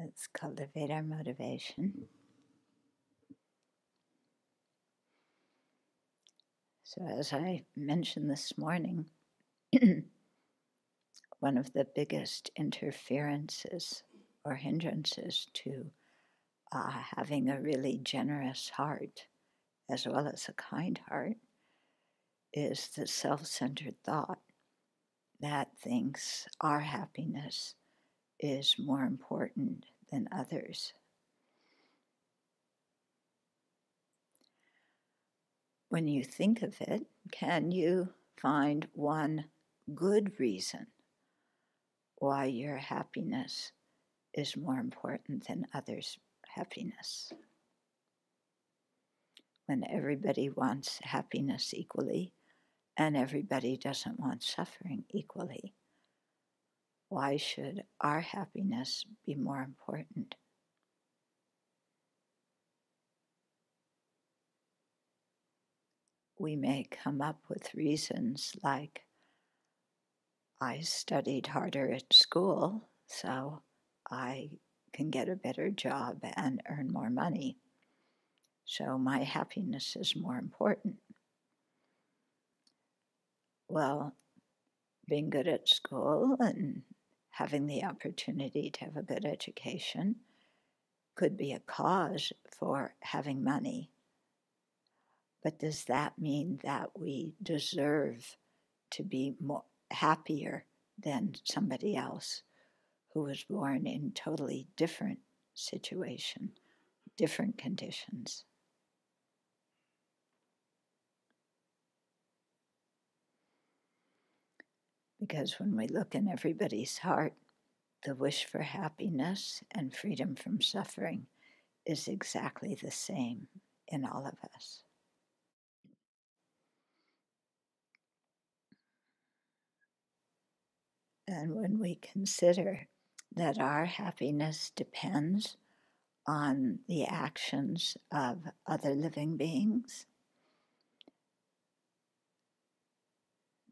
Let's cultivate our motivation. So as I mentioned this morning, one of the biggest interferences or hindrances to having a really generous heart, as well as a kind heart, is the self-centered thought that thinks our happiness is more important than others. When you think of it, can you find one good reason why your happiness is more important than others' happiness? When everybody wants happiness equally and everybody doesn't want suffering equally, why should our happiness be more important? We may come up with reasons like, I studied harder at school, so I can get a better job and earn more money. So my happiness is more important. Well, being good at school and having the opportunity to have a good education could be a cause for having money. But does that mean that we deserve to be more happier than somebody else who was born in totally different situation, different conditions? Because when we look in everybody's heart, the wish for happiness and freedom from suffering is exactly the same in all of us. And when we consider that our happiness depends on the actions of other living beings,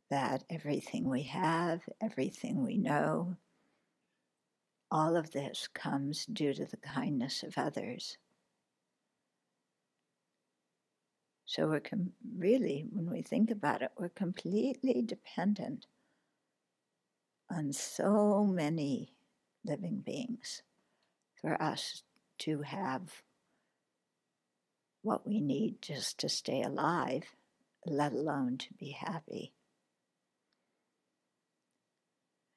that everything we have, everything we know, all of this comes due to the kindness of others. So we're really, when we think about it, we're completely dependent on so many living beings for us to have what we need just to stay alive, let alone to be happy.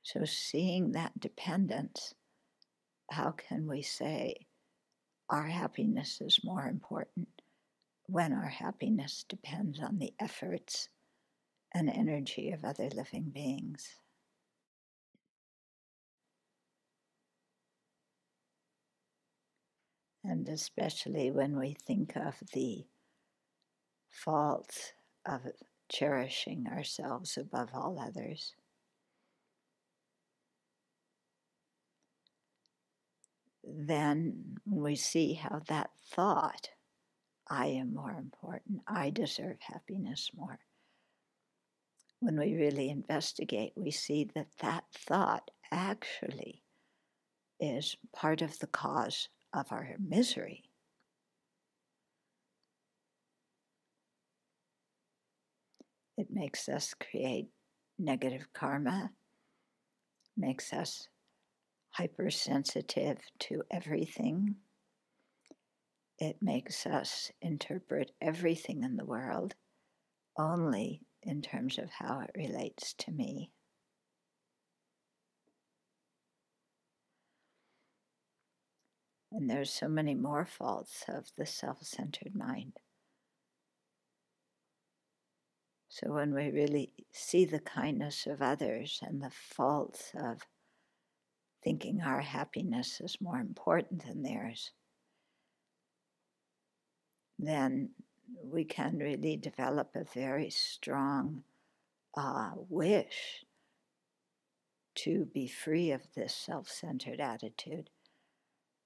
So seeing that dependence, how can we say our happiness is more important when our happiness depends on the efforts and energy of other living beings? And especially when we think of the fault of cherishing ourselves above all others, then we see how that thought, I am more important, I deserve happiness more. When we really investigate, we see that that thought actually is part of the cause of our misery. It makes us create negative karma, makes us hypersensitive to everything. It makes us interpret everything in the world only in terms of how it relates to me. And there's so many more faults of the self-centered mind. So when we really see the kindness of others and the faults of thinking our happiness is more important than theirs, then we can really develop a very strong wish to be free of this self-centered attitude,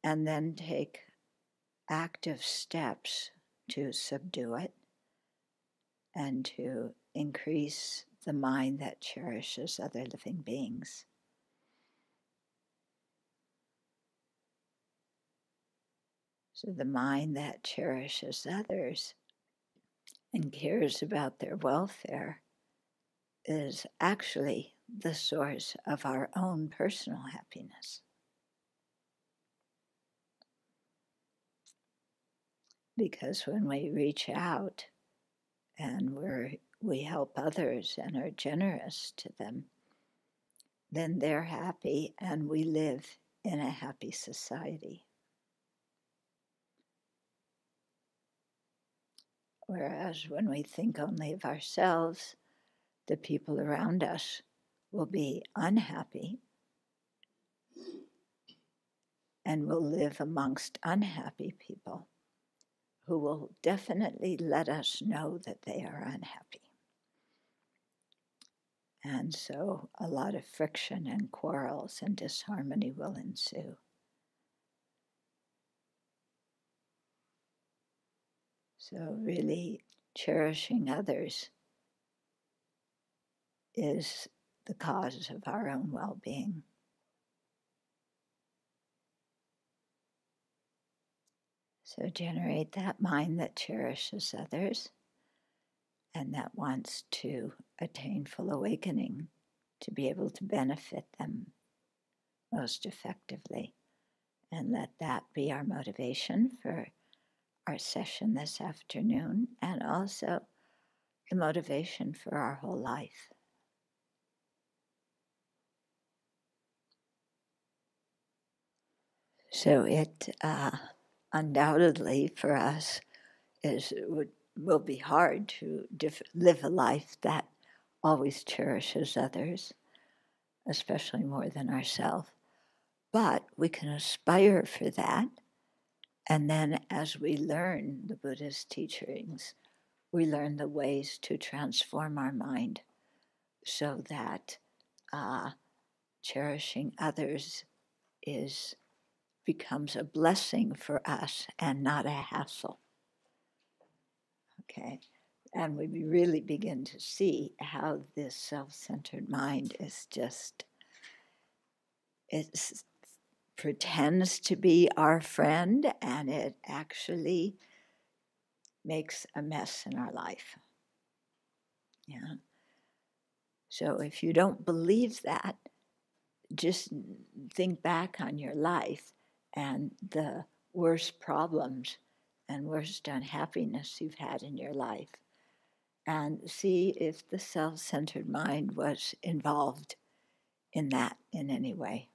and then take active steps to subdue it and to increase the mind that cherishes other living beings. So the mind that cherishes others and cares about their welfare is actually the source of our own personal happiness. Because when we reach out and we help others and are generous to them, then they're happy and we live in a happy society. Whereas when we think only of ourselves, the people around us will be unhappy and will live amongst unhappy people who will definitely let us know that they are unhappy. And so a lot of friction and quarrels and disharmony will ensue. So really cherishing others is the cause of our own well-being. So generate that mind that cherishes others and that wants to attain full awakening to be able to benefit them most effectively. And let that be our motivation for our session this afternoon, and also the motivation for our whole life. So it undoubtedly for us will be hard to live a life that always cherishes others, especially more than ourselves. But we can aspire for that. And then as we learn the Buddha's teachings, we learn the ways to transform our mind so that cherishing others becomes a blessing for us and not a hassle. Okay, and we really begin to see how this self-centered mind it pretends to be our friend, and it actually makes a mess in our life. Yeah. So if you don't believe that, just think back on your life and the worst problems and worst unhappiness you've had in your life, and see if the self-centered mind was involved in that in any way.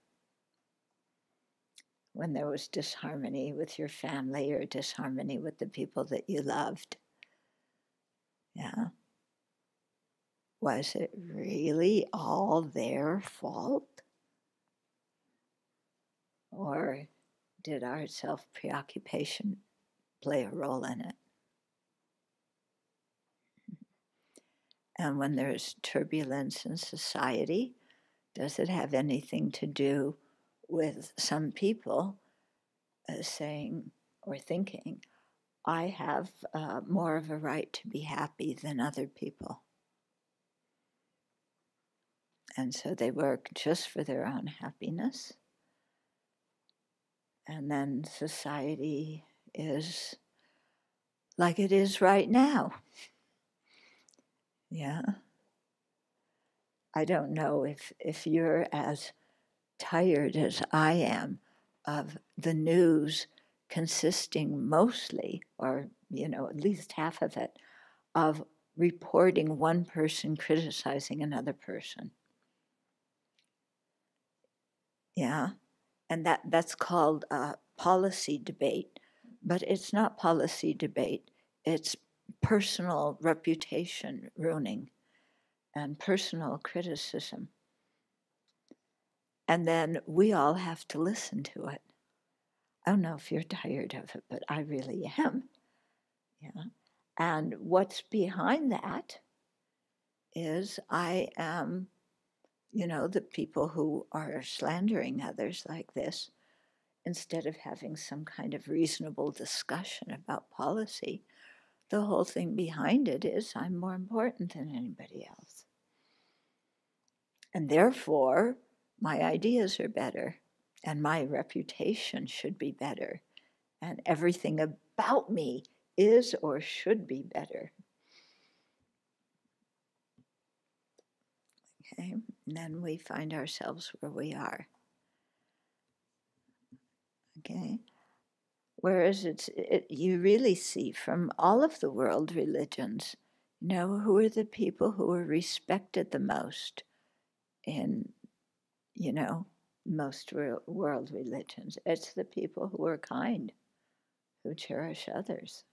When there was disharmony with your family or disharmony with the people that you loved, yeah, was it really all their fault? Or did our self-preoccupation play a role in it? And when there's turbulence in society, does it have anything to do with some people saying or thinking, I have more of a right to be happy than other people? And so they work just for their own happiness. And then society is like it is right now. Yeah. I don't know if you're as tired as I am of the news consisting mostly, or at least half of it, of reporting one person criticizing another person. Yeah, and that's called policy debate, but it's not policy debate. It's personal reputation ruining and personal criticism. And then we all have to listen to it. I don't know if you're tired of it, but I really am. Yeah. And what's behind that is I am, the people who are slandering others like this, instead of having some kind of reasonable discussion about policy, the whole thing behind it is I'm more important than anybody else. And therefore, my ideas are better, and my reputation should be better, and everything about me is or should be better. Okay, and then we find ourselves where we are. Okay, whereas you really see from all of the world religions, who are the people who are respected the most in, most world religions. It's the people who are kind, who cherish others.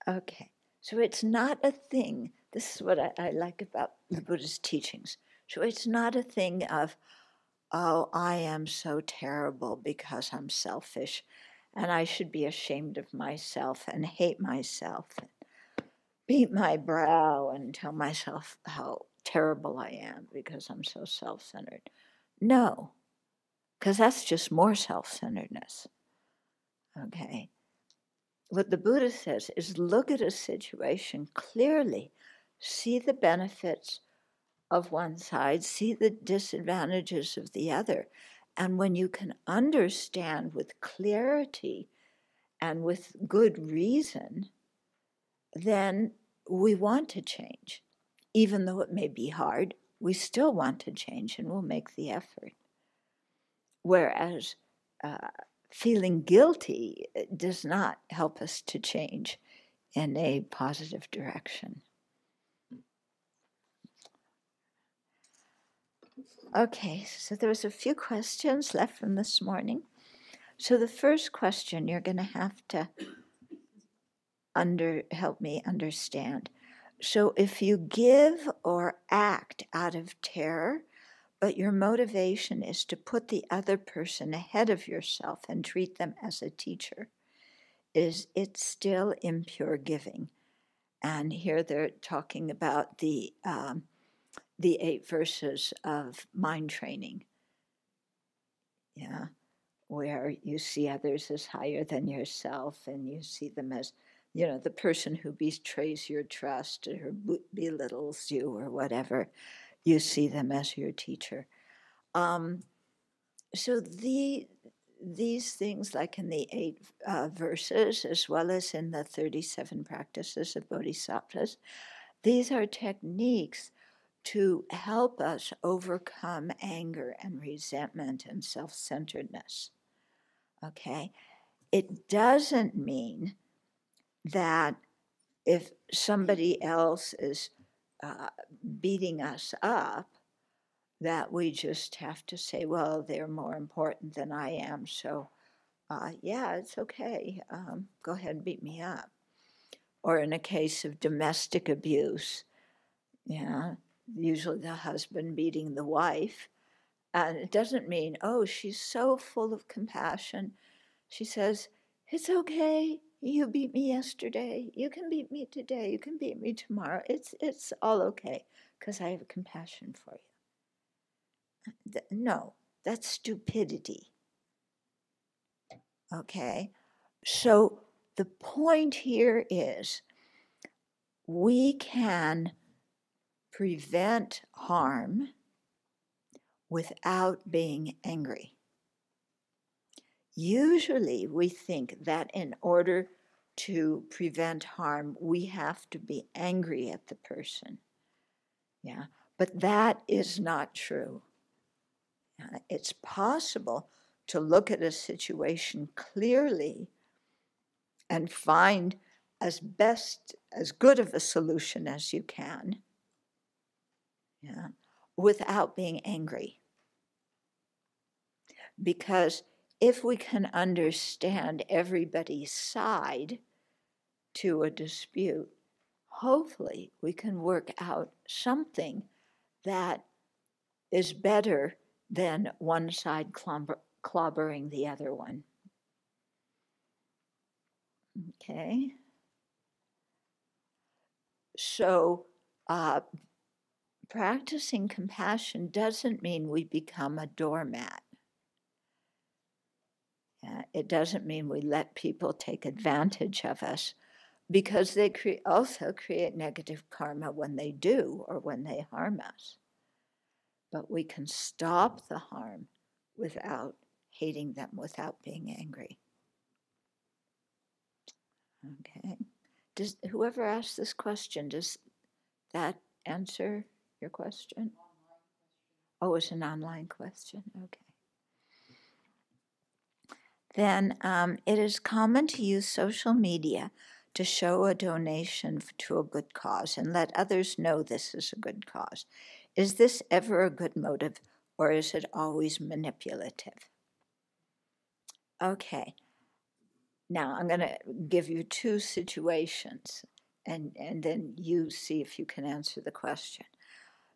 Okay, so it's not a thing. This is what I like about the Buddha's teachings. So it's not a thing of, oh, I am so terrible because I'm selfish and I should be ashamed of myself and hate myself and beat my brow and tell myself how terrible I am because I'm so self-centered. No, because that's just more self-centeredness. Okay. What the Buddha says is look at a situation clearly, see the benefits of one side, see the disadvantages of the other. And when you can understand with clarity and with good reason, then we want to change. Even though it may be hard, we still want to change and we'll make the effort. Whereas feeling guilty does not help us to change in a positive direction. Okay, so there was a few questions left from this morning. So the first question you're going to have to help me understand. So if you give or act out of terror, but your motivation is to put the other person ahead of yourself and treat them as a teacher, is it still impure giving? And here they're talking about the 8 verses of mind training. Yeah, where you see others as higher than yourself and you see them as, the person who betrays your trust or belittles you or whatever, you see them as your teacher. So these things, like in the 8 verses, as well as in the 37 practices of bodhisattvas, these are techniques to help us overcome anger and resentment and self-centeredness. Okay? It doesn't mean that if somebody else is beating us up, that we just have to say, well, they're more important than I am, so yeah, it's okay. Go ahead and beat me up. Or in a case of domestic abuse, usually the husband beating the wife. And it doesn't mean, oh, she's so full of compassion. She says, it's okay. You beat me yesterday. You can beat me today. You can beat me tomorrow. It's all okay because I have compassion for you. No, that's stupidity. Okay? So the point here is we can prevent harm without being angry. Usually we think that in order to prevent harm, we have to be angry at the person. Yeah, but that is not true. It's possible to look at a situation clearly and find as good of a solution as you can, without being angry. Because if we can understand everybody's side to a dispute, hopefully we can work out something that is better than one side clobbering the other one. Okay? So practicing compassion doesn't mean we become a doormat. It doesn't mean we let people take advantage of us, because they also create negative karma when they do or when they harm us. But we can stop the harm without hating them, without being angry. Okay. Does whoever asked this question, does that answer your question? Oh, it's an online question. Okay. Then it is common to use social media to show a donation to a good cause and let others know this is a good cause. Is this ever a good motive, or is it always manipulative? Okay. Now I'm going to give you two situations, and then you see if you can answer the question.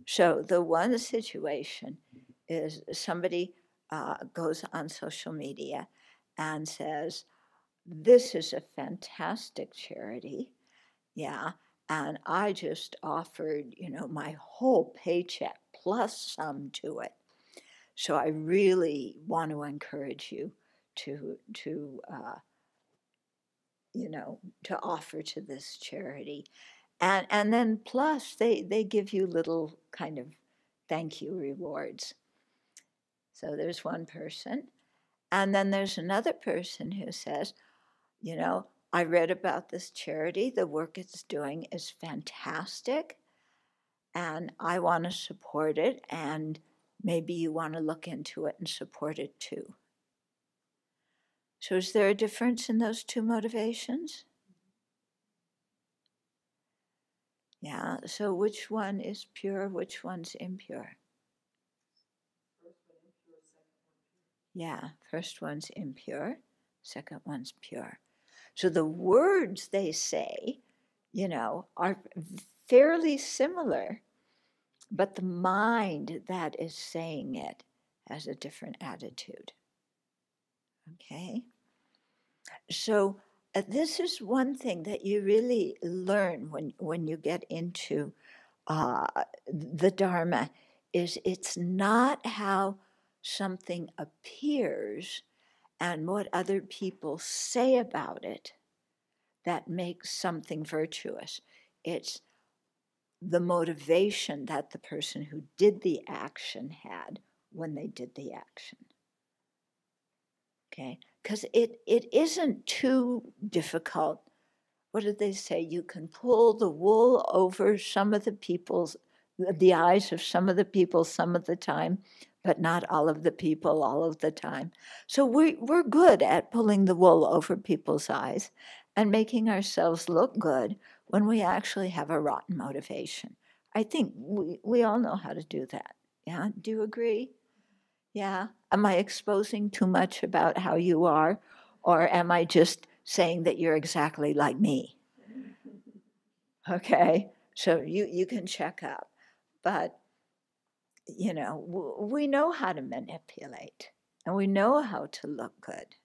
So the one situation is somebody goes on social media and says, this is a fantastic charity, yeah, and I just offered, my whole paycheck plus some to it. So I really want to encourage you to offer to this charity. And then plus they give you little kind of thank you rewards. So there's one person. And then there's another person who says, I read about this charity. The work it's doing is fantastic. And I want to support it. And maybe you want to look into it and support it too. So is there a difference in those two motivations? Yeah, so which one is pure, which one's impure? Yeah, first one's impure, second one's pure. So the words they say, are fairly similar, but the mind that is saying it has a different attitude. Okay? So this is one thing that you really learn when you get into the Dharma, is it's not how something appears and what other people say about it that makes something virtuous. It's the motivation that the person who did the action had when they did the action. Okay? Because it isn't too difficult. What did they say? You can pull the wool over the eyes of some of the people some of the time, but not all of the people all of the time. So we're good at pulling the wool over people's eyes and making ourselves look good when we actually have a rotten motivation. I think we all know how to do that. Yeah, do you agree? Yeah. Am I exposing too much about how you are, or am I just saying that you're exactly like me? Okay, so you can check up. But, we know how to manipulate, and we know how to look good.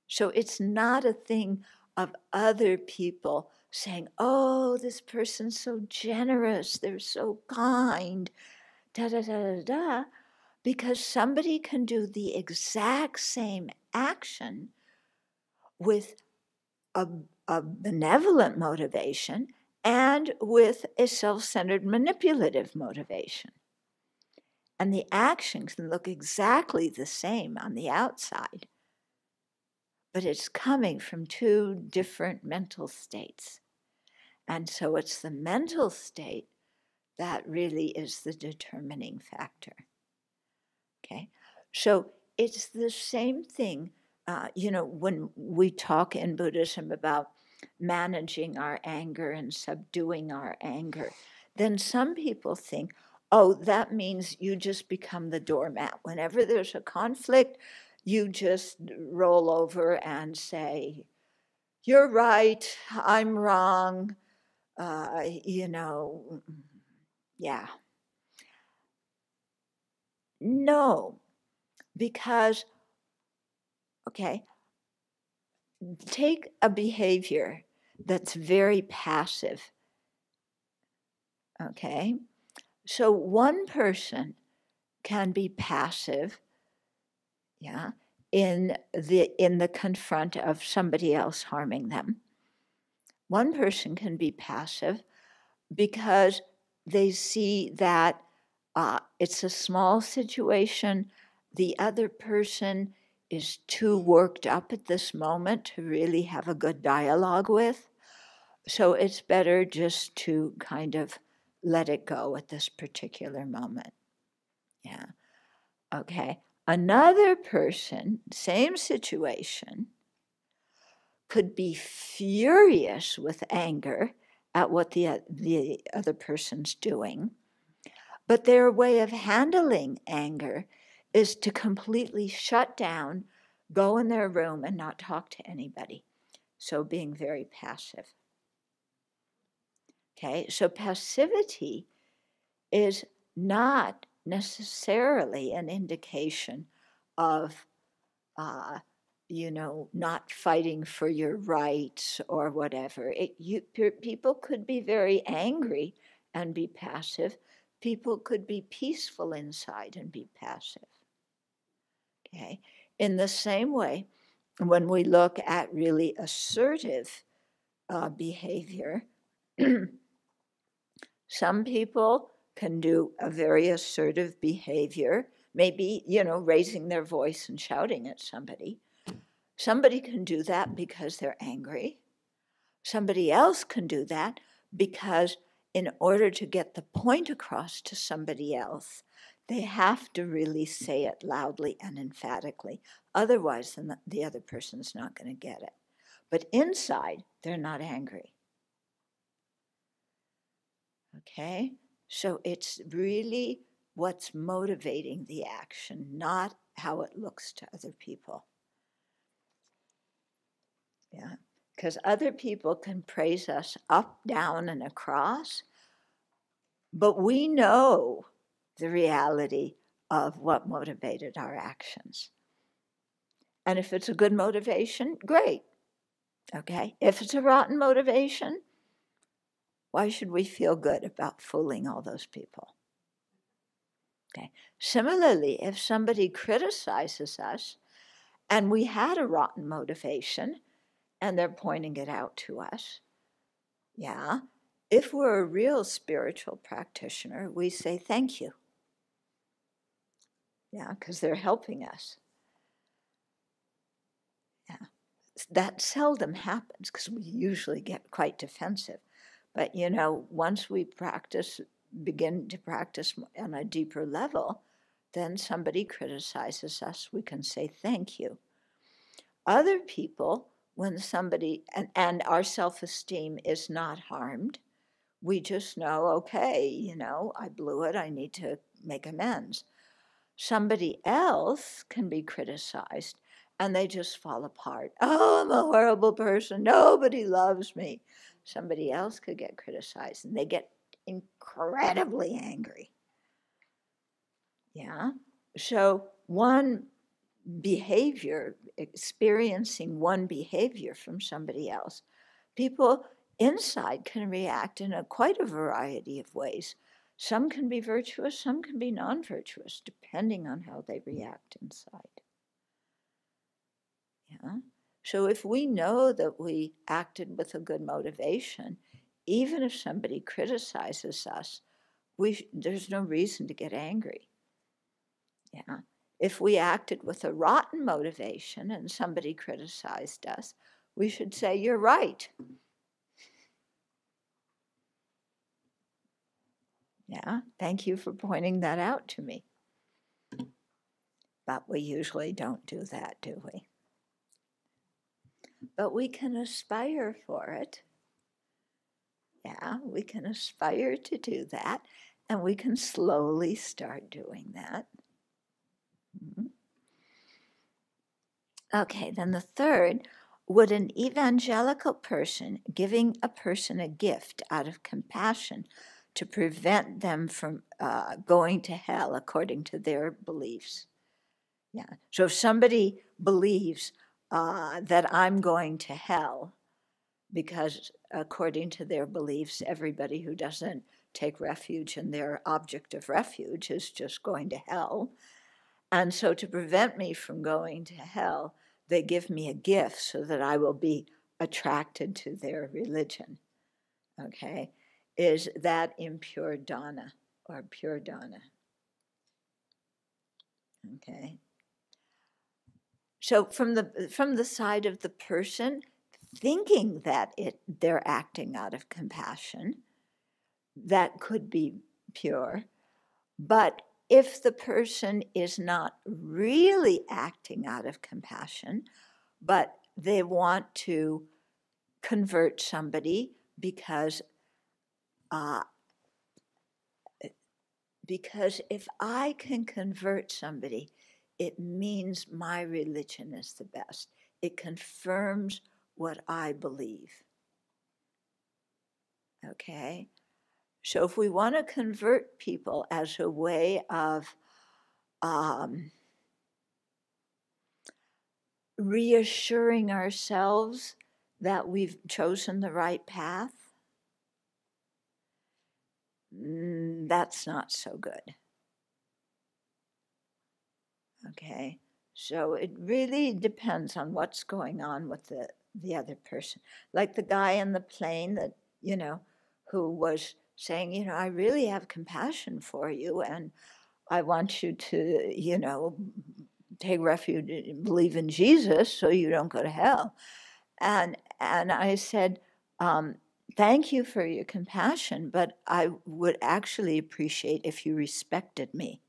So it's not a thing of other people saying, oh, this person's so generous, they're so kind, da-da-da-da-da, because somebody can do the exact same action with a benevolent motivation and with a self-centered manipulative motivation. And the action can look exactly the same on the outside, but it's coming from two different mental states. And so it's the mental state that really is the determining factor. Okay, so it's the same thing, when we talk in Buddhism about managing our anger and subduing our anger, then some people think, oh, that means you just become the doormat. Whenever there's a conflict, you just roll over and say, you're right, I'm wrong, yeah. No, because, okay, take a behavior that's very passive, okay? So one person can be passive, yeah, in the confront of somebody else harming them. One person can be passive because they see that it's a small situation, the other person is too worked up at this moment to really have a good dialogue with. So it's better just to kind of let it go at this particular moment. Yeah. Okay. Another person, same situation, could be furious with anger at what the other person's doing, but their way of handling anger is to completely shut down, go in their room, and not talk to anybody. So being very passive. Okay, so passivity is not necessarily an indication of, not fighting for your rights or whatever. People could be very angry and be passive. People could be peaceful inside and be passive. Okay, in the same way, when we look at really assertive behavior, some people can do a very assertive behavior, maybe, raising their voice and shouting at somebody. Somebody can do that because they're angry. Somebody else can do that because in order to get the point across to somebody else, they have to really say it loudly and emphatically. Otherwise, the other person's not going to get it. But inside, they're not angry. Okay? So it's really what's motivating the action, not how it looks to other people. Yeah, because other people can praise us up, down, and across, but we know the reality of what motivated our actions. And if it's a good motivation, great. Okay? If it's a rotten motivation, why should we feel good about fooling all those people? Okay. Similarly, if somebody criticizes us and we had a rotten motivation and they're pointing it out to us, yeah, if we're a real spiritual practitioner, we say thank you. Yeah, because they're helping us. Yeah, that seldom happens because we usually get quite defensive. But, once we begin to practice on a deeper level, then somebody criticizes us, we can say thank you. Other people, when somebody, and our self-esteem is not harmed, we just know, okay, I blew it, I need to make amends. Somebody else can be criticized and they just fall apart. Oh, I'm a horrible person, nobody loves me. Somebody else could get criticized and they get incredibly angry. Yeah. So one behavior, experiencing one behavior from somebody else, people inside can react in quite a variety of ways. Some can be virtuous, some can be non-virtuous, depending on how they react inside. Yeah. So if we know that we acted with a good motivation, even if somebody criticizes us, there's no reason to get angry. Yeah. If we acted with a rotten motivation and somebody criticized us, we should say, you're right. Yeah, thank you for pointing that out to me. But we usually don't do that, do we? But we can aspire for it. Yeah, we can aspire to do that, and we can slowly start doing that. Mm-hmm. Okay, then the third, would an evangelical person giving a person a gift out of compassion to prevent them from going to hell according to their beliefs? Yeah. So if somebody believes that I'm going to hell because according to their beliefs, everybody who doesn't take refuge in their object of refuge is just going to hell. And so to prevent me from going to hell, they give me a gift so that I will be attracted to their religion. Okay? Is that impure dana or pure dana? Okay? So from the side of the person thinking that they're acting out of compassion, that could be pure. But if the person is not really acting out of compassion, but they want to convert somebody because if I can convert somebody, it means my religion is the best. It confirms what I believe. Okay? So if we want to convert people as a way of reassuring ourselves that we've chosen the right path, that's not so good. Okay? So it really depends on what's going on with the other person. Like the guy in the plane that, who was saying, I really have compassion for you and I want you to, take refuge and believe in Jesus so you don't go to hell. And I said, thank you for your compassion, but I would actually appreciate if you respected me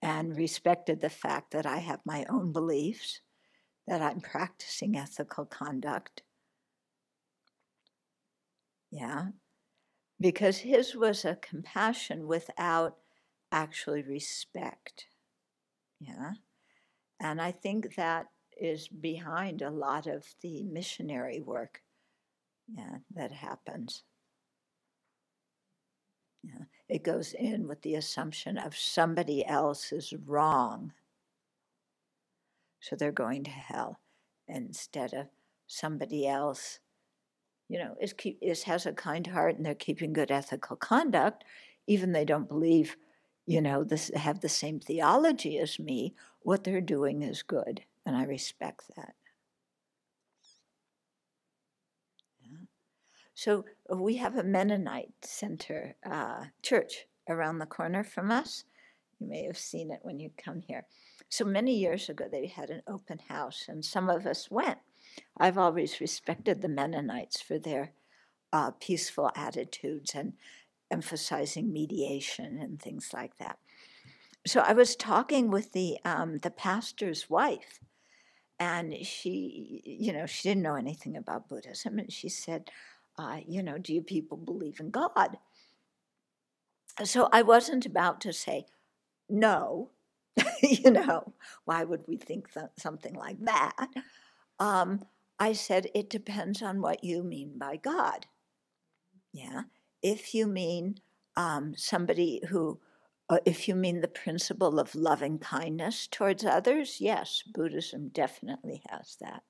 and respected the fact that I have my own beliefs, that I'm practicing ethical conduct. Yeah. Because his was a compassion without actually respect. Yeah. And I think that is behind a lot of the missionary work, that happens. Yeah. It goes in with the assumption of somebody else is wrong, so they're going to hell, instead of somebody else, has a kind heart and they're keeping good ethical conduct, even they don't believe, have the same theology as me. What they're doing is good, and I respect that. So we have a Mennonite center church around the corner from us. You may have seen it when you come here. So many years ago, they had an open house, and some of us went. I've always respected the Mennonites for their peaceful attitudes and emphasizing mediation and things like that. So I was talking with the pastor's wife, and she didn't know anything about Buddhism, and she said, do you people believe in God? So I wasn't about to say, no, why would we think something like that? I said, it depends on what you mean by God. Yeah. If you mean somebody who, if you mean the principle of loving kindness towards others, yes, Buddhism definitely has that.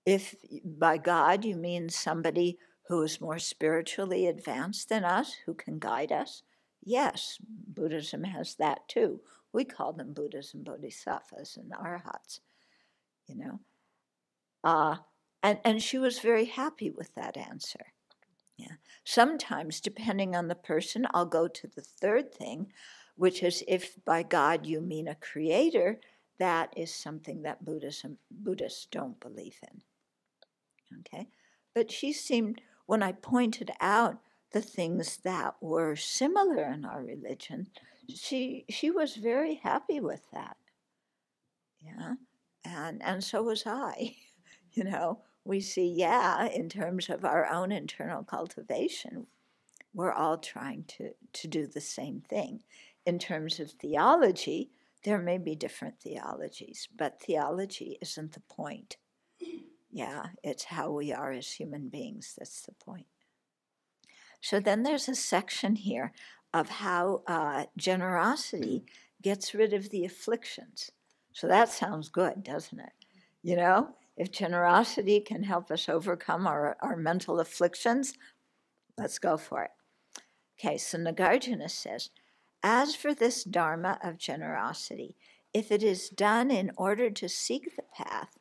If by God you mean somebody who is more spiritually advanced than us, who can guide us, yes, Buddhism has that too. We call them Buddhas and Bodhisattvas and Arhats, And she was very happy with that answer. Yeah. Sometimes, depending on the person, I'll go to the third thing, which is if by God you mean a creator, that is something that Buddhists don't believe in. Okay, but she seemed, when I pointed out the things that were similar in our religion, she was very happy with that. Yeah, and so was I. We see, in terms of our own internal cultivation, we're all trying to do the same thing. In terms of theology, there may be different theologies, but theology isn't the point. Yeah, it's how we are as human beings that's the point. So then there's a section here of how generosity gets rid of the afflictions. So that sounds good, doesn't it? If generosity can help us overcome our mental afflictions, let's go for it. Okay, so Nagarjuna says, as for this Dharma of generosity, if it is done in order to seek the path,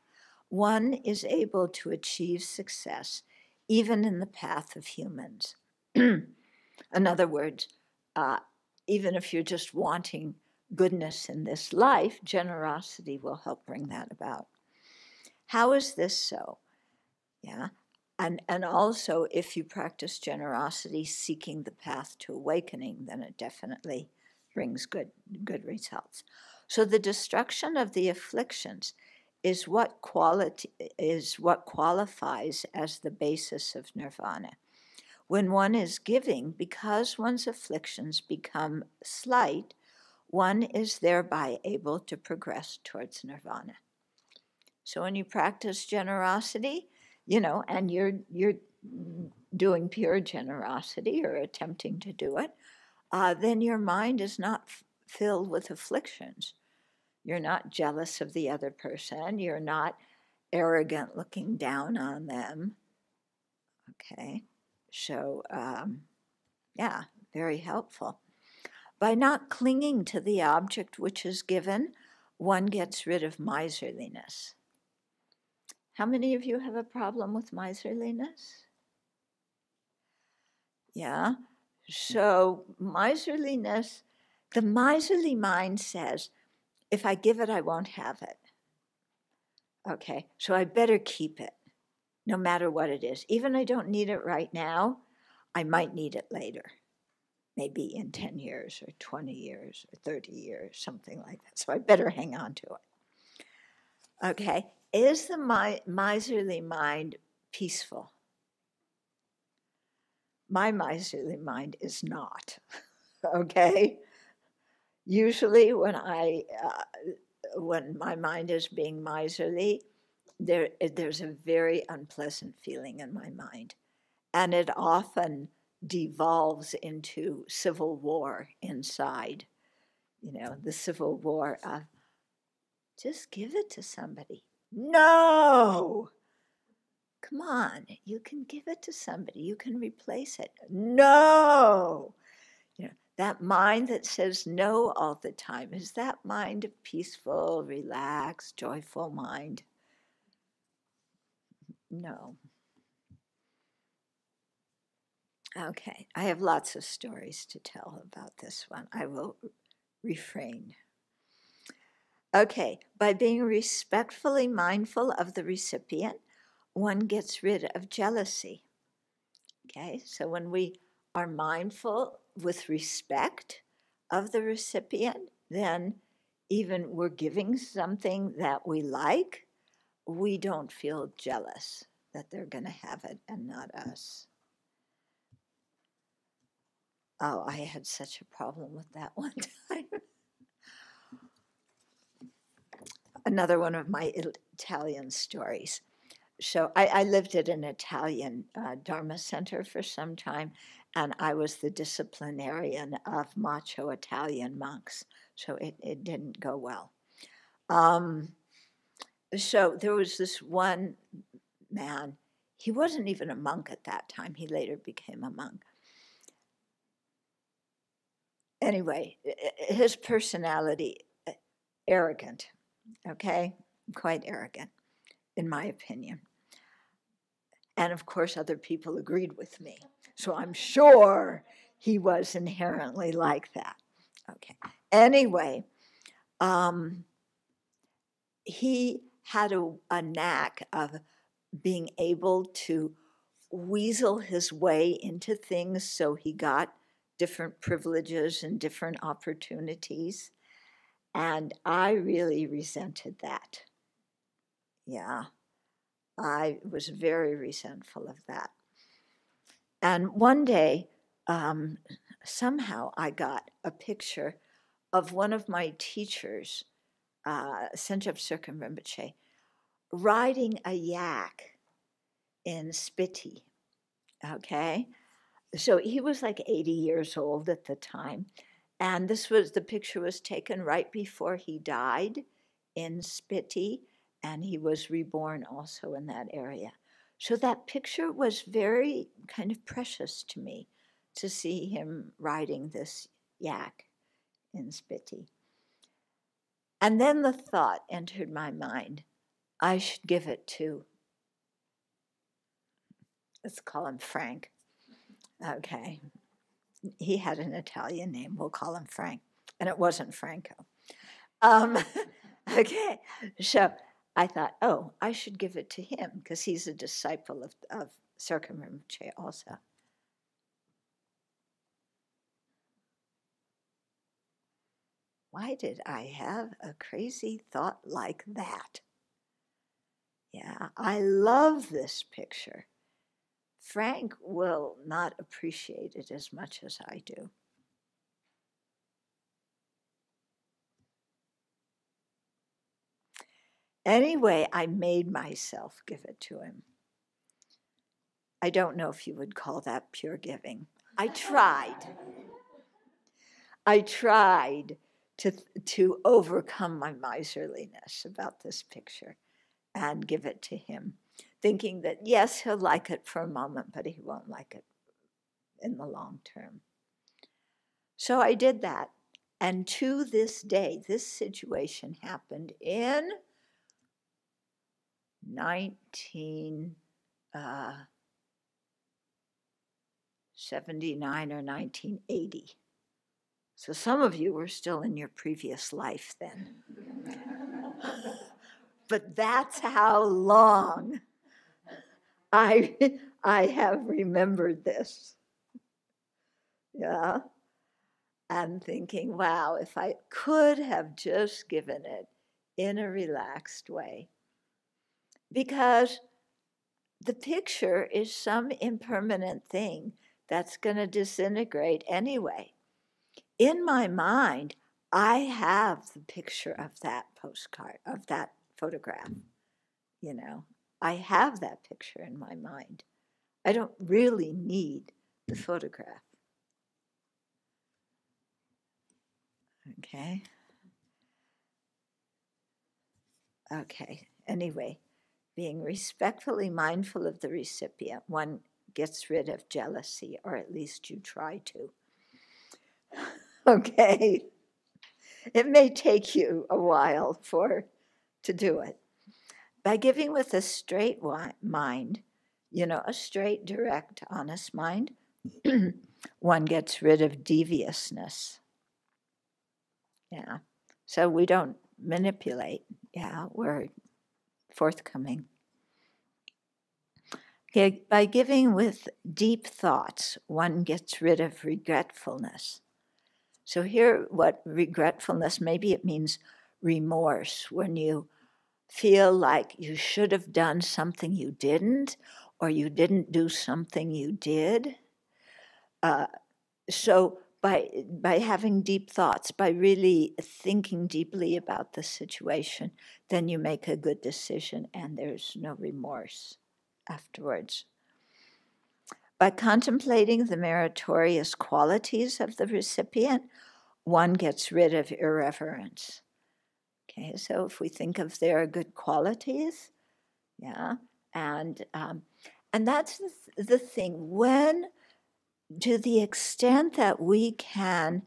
one is able to achieve success even in the path of humans. In other words, even if you're just wanting goodness in this life, generosity will help bring that about. How is this so? Yeah. And also, if you practice generosity, seeking the path to awakening, then it definitely brings good results. So the destruction of the afflictions is what qualifies as the basis of nirvana. When one is giving, because one's afflictions become slight, one is thereby able to progress towards nirvana. So when you practice generosity, and you're doing pure generosity or attempting to do it, then your mind is not filled with afflictions. You're not jealous of the other person. You're not arrogant looking down on them. Okay, so yeah, very helpful. By not clinging to the object which is given, one gets rid of miserliness. How many of you have a problem with miserliness? Yeah. So miserliness, the miserly mind says, if I give it, I won't have it. Okay, so I better keep it, no matter what it is. Even I don't need it right now, I might need it later. Maybe in 10 years or 20 years or 30 years, something like that. So I better hang on to it. Okay, is the miserly mind peaceful? My miserly mind is not. Okay? Usually when my mind is being miserly, there's a very unpleasant feeling in my mind. And it often devolves into civil war inside. The civil war of, just give it to somebody. No! Come on, you can give it to somebody. You can replace it. No! That mind that says no all the time, is that mind a peaceful, relaxed, joyful mind? No. Okay, I have lots of stories to tell about this one. I will refrain. Okay, by being respectfully mindful of the recipient, one gets rid of jealousy. Okay, so when we are mindful with respect of the recipient, then even we're giving something that we like, we don't feel jealous that they're going to have it and not us. Oh, I had such a problem with that one time. Another one of my Italian stories. So I lived at an Italian Dharma center for some time, and I was the disciplinarian of macho Italian monks, so it didn't go well. So there was this one man, he wasn't even a monk at that time, he later became a monk. Anyway, his personality, arrogant, okay? Quite arrogant, in my opinion. And of course, other people agreed with me. So I'm sure he was inherently like that. Okay. Anyway, he had a knack of being able to weasel his way into things so he got different privileges and different opportunities. And I really resented that. Yeah, I was very resentful of that. And one day, somehow I got a picture of one of my teachers, Senjab Sirkin Rinpoche, riding a yak in Spiti, okay? So he was like 80 years old at the time. And the picture was taken right before he died in Spiti, and he was reborn also in that area. So that picture was very kind of precious to me, to see him riding this yak in Spiti. And then the thought entered my mind, I should give it to, let's call him Frank. Okay. He had an Italian name, we'll call him Frank. And it wasn't Franco. Okay, so I thought, oh, I should give it to him because he's a disciple of Circumrinpoche also. Why did I have a crazy thought like that? Yeah, I love this picture. Frank will not appreciate it as much as I do. Anyway, I made myself give it to him. I don't know if you would call that pure giving. I tried. I tried to overcome my miserliness about this picture and give it to him, thinking that, yes, he'll like it for a moment, but he won't like it in the long term. So I did that. And to this day, this situation happened in 1979 or 1980. So some of you were still in your previous life then. But that's how long I have remembered this. Yeah. And thinking, wow, if I could have just given it in a relaxed way. Because the picture is some impermanent thing that's going to disintegrate anyway. In my mind, I have the picture of that postcard, of that photograph. You know, I have that picture in my mind. I don't really need the photograph. Okay. Okay. Anyway, being respectfully mindful of the recipient, one gets rid of jealousy, or at least you try to. Okay. It may take you a while to do it. By giving with a straight mind, a straight, direct, honest mind, one gets rid of deviousness. Yeah. So we don't manipulate. Yeah, we're forthcoming. Okay, by giving with deep thoughts, one gets rid of regretfulness. So here, what regretfulness, maybe it means remorse, when you feel like you should have done something you didn't, or you didn't do something you did. So by having deep thoughts, by really thinking deeply about the situation, then you make a good decision and there's no remorse afterwards. By contemplating the meritorious qualities of the recipient, one gets rid of irreverence. Okay, so if we think of their good qualities, yeah, and that's the thing. When, to the extent that we can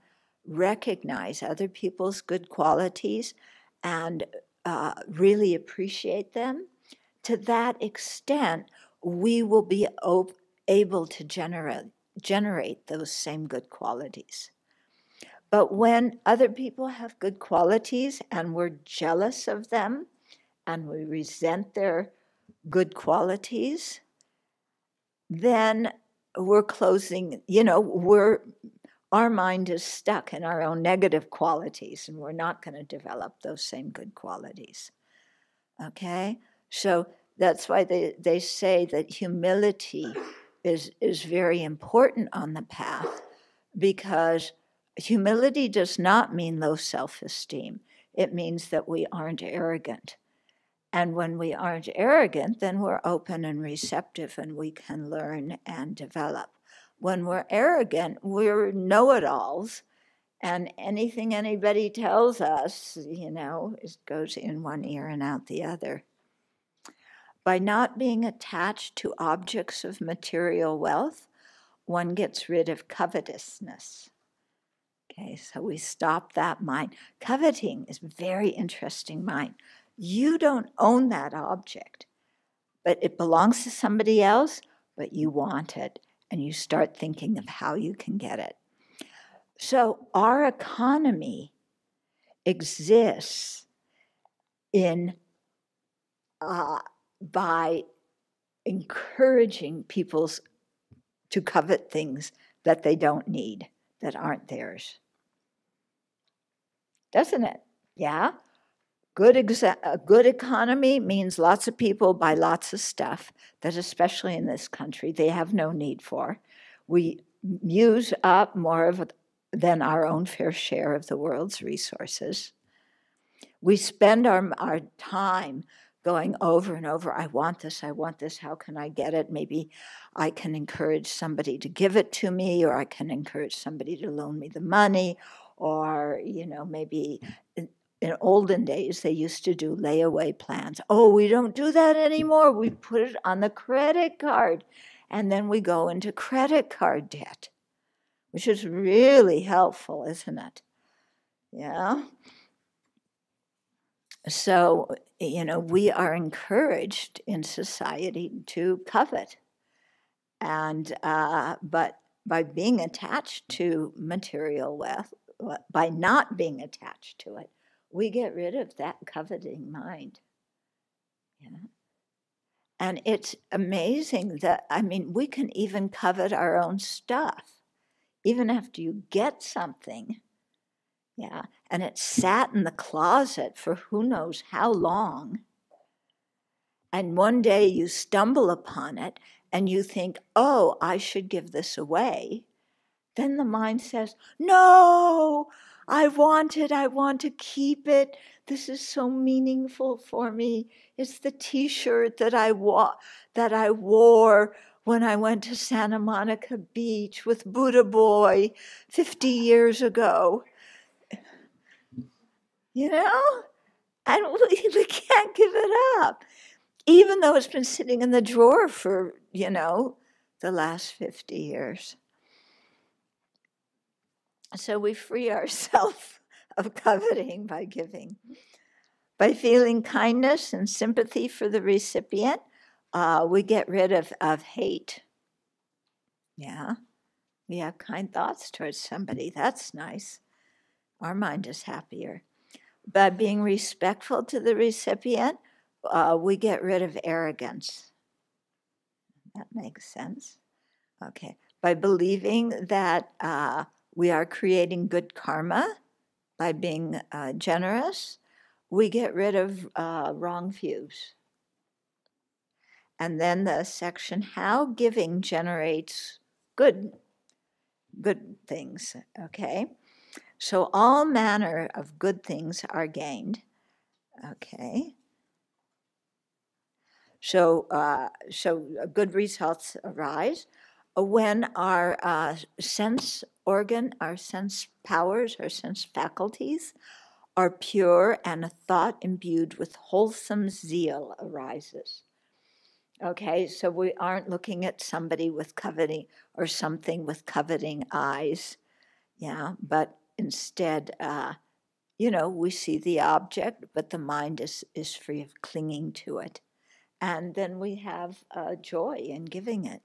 recognize other people's good qualities and really appreciate them, to that extent, we will be able to generate those same good qualities. But when other people have good qualities and we're jealous of them and we resent their good qualities, then we're closing, our mind is stuck in our own negative qualities and we're not going to develop those same good qualities. Okay? So that's why they say that humility is very important on the path, because humility does not mean low self-esteem. It means that we aren't arrogant. And when we aren't arrogant, then we're open and receptive and we can learn and develop. When we're arrogant, we're know-it-alls, and anything anybody tells us, it goes in one ear and out the other. By not being attached to objects of material wealth, one gets rid of covetousness. Okay, so we stop that mind. Coveting is a very interesting mind. You don't own that object, but it belongs to somebody else, but you want it, and you start thinking of how you can get it. So our economy exists in by encouraging people to covet things that they don't need, that aren't theirs. Doesn't it? Yeah? A good economy means lots of people buy lots of stuff that, especially in this country, they have no need for. We use up more than our own fair share of the world's resources. We spend our time going over and over, I want this, how can I get it? Maybe I can encourage somebody to give it to me, or I can encourage somebody to loan me the money, or, maybe in olden days, they used to do layaway plans. Oh, we don't do that anymore. We put it on the credit card, and then we go into credit card debt, which is really helpful, isn't it? Yeah. So, we are encouraged in society to covet. And, but by being attached to material wealth, by not being attached to it, we get rid of that coveting mind. Yeah. And it's amazing that, we can even covet our own stuff. Even after you get something, yeah, and it sat in the closet for who knows how long, and one day you stumble upon it and you think, oh, I should give this away, then the mind says, no, I want it, I want to keep it. This is so meaningful for me. It's the t-shirt that I wore when I went to Santa Monica Beach with Buddha Boy 50 years ago. And we can't give it up, even though it's been sitting in the drawer for, the last 50 years. So we free ourselves of coveting by giving. By feeling kindness and sympathy for the recipient, we get rid of hate. Yeah, we have kind thoughts towards somebody. That's nice. Our mind is happier. By being respectful to the recipient, we get rid of arrogance. That makes sense. Okay. By believing that we are creating good karma by being generous, we get rid of wrong views. And then the section, how giving generates good things, okay? So all manner of good things are gained, okay? So good results arise when our sense organ, our sense powers, our sense faculties are pure, and a thought imbued with wholesome zeal arises. Okay, so we aren't looking at somebody with coveting or something with coveting eyes, yeah, but instead, we see the object, but the mind is free of clinging to it. And then we have joy in giving it.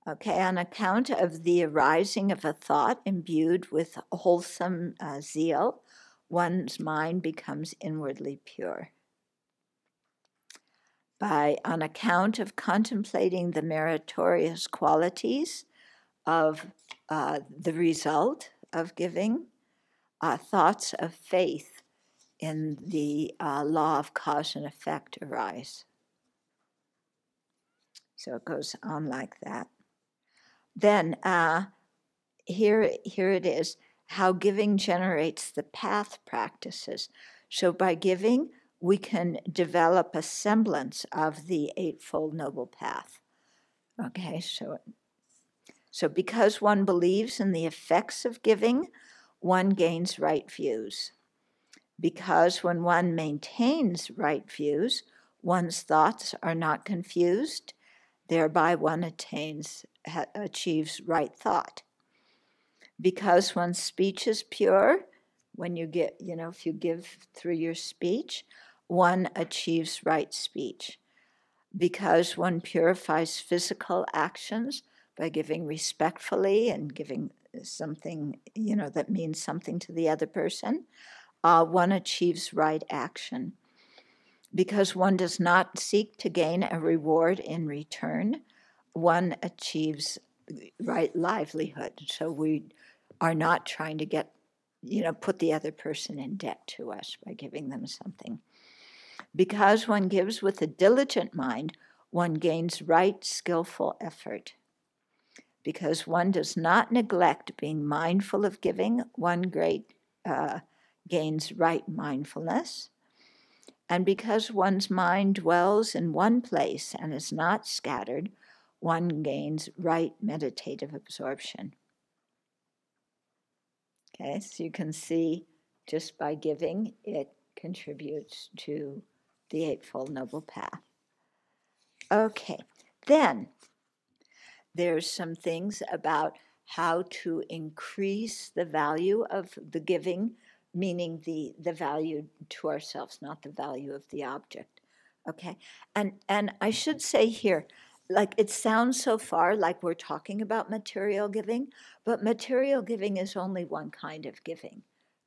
Okay, on account of the arising of a thought imbued with wholesome zeal, one's mind becomes inwardly pure. On account of contemplating the meritorious qualities of the result of giving, thoughts of faith in the law of cause and effect arise. So it goes on like that. Then here it is, how giving generates the path practices. So by giving, we can develop a semblance of the Eightfold Noble Path. Okay, so because one believes in the effects of giving, one gains right views. Because when one maintains right views, one's thoughts are not confused, thereby one achieves right thought. Because one's speech is pure, when you get, if you give through your speech, one achieves right speech. Because one purifies physical actions by giving respectfully and giving something, that means something to the other person, one achieves right action. Because one does not seek to gain a reward in return, one achieves right livelihood. So we are not trying to get, put the other person in debt to us by giving them something. Because one gives with a diligent mind, one gains right skillful effort. Because one does not neglect being mindful of giving, one gains right mindfulness. And because one's mind dwells in one place and is not scattered, one gains right meditative absorption. Okay, so you can see just by giving, it contributes to the Eightfold Noble Path. Okay, then there's some things about how to increase the value of the giving, meaning the value to ourselves, not the value of the object. Okay, and I should say here, like it sounds so far like we're talking about material giving, but material giving is only one kind of giving.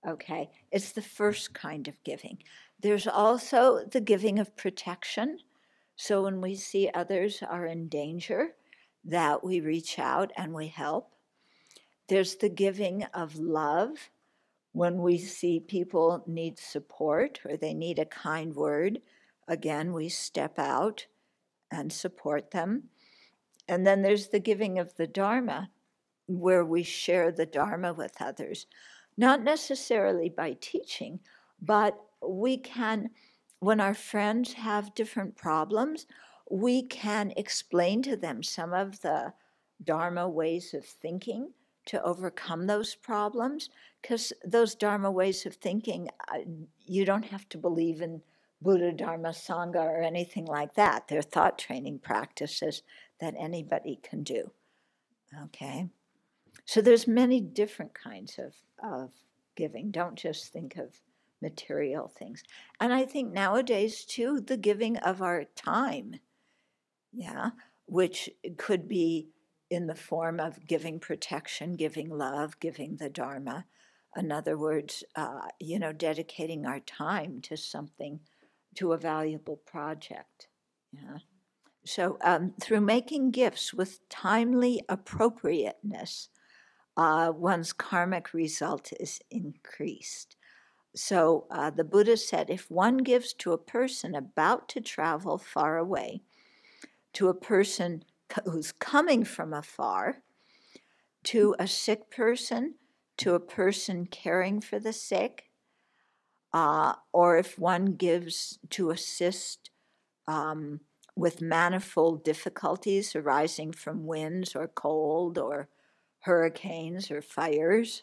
Okay, it's the first kind of giving. There's also the giving of protection. So when we see others are in danger, that we reach out and we help. There's the giving of love. When we see people need support or they need a kind word, again, we step out and support them. And then there's the giving of the Dharma, where we share the Dharma with others, not necessarily by teaching, but we can, when our friends have different problems, we can explain to them some of the Dharma ways of thinking to overcome those problems, because those Dharma ways of thinking, you don't have to believe in Buddha, Dharma, Sangha, or anything like that. They're thought training practices that anybody can do. Okay? So there's many different kinds of giving. Don't just think of material things. And I think nowadays, too, the giving of our time, which could be in the form of giving protection, giving love, giving the Dharma. In other words, dedicating our time to something, to a valuable project. Yeah. So through making gifts with timely appropriateness, one's karmic result is increased. So the Buddha said, if one gives to a person about to travel far away, to a person who's coming from afar, to a sick person, to a person caring for the sick, or if one gives to assist with manifold difficulties arising from winds or cold or hurricanes or fires,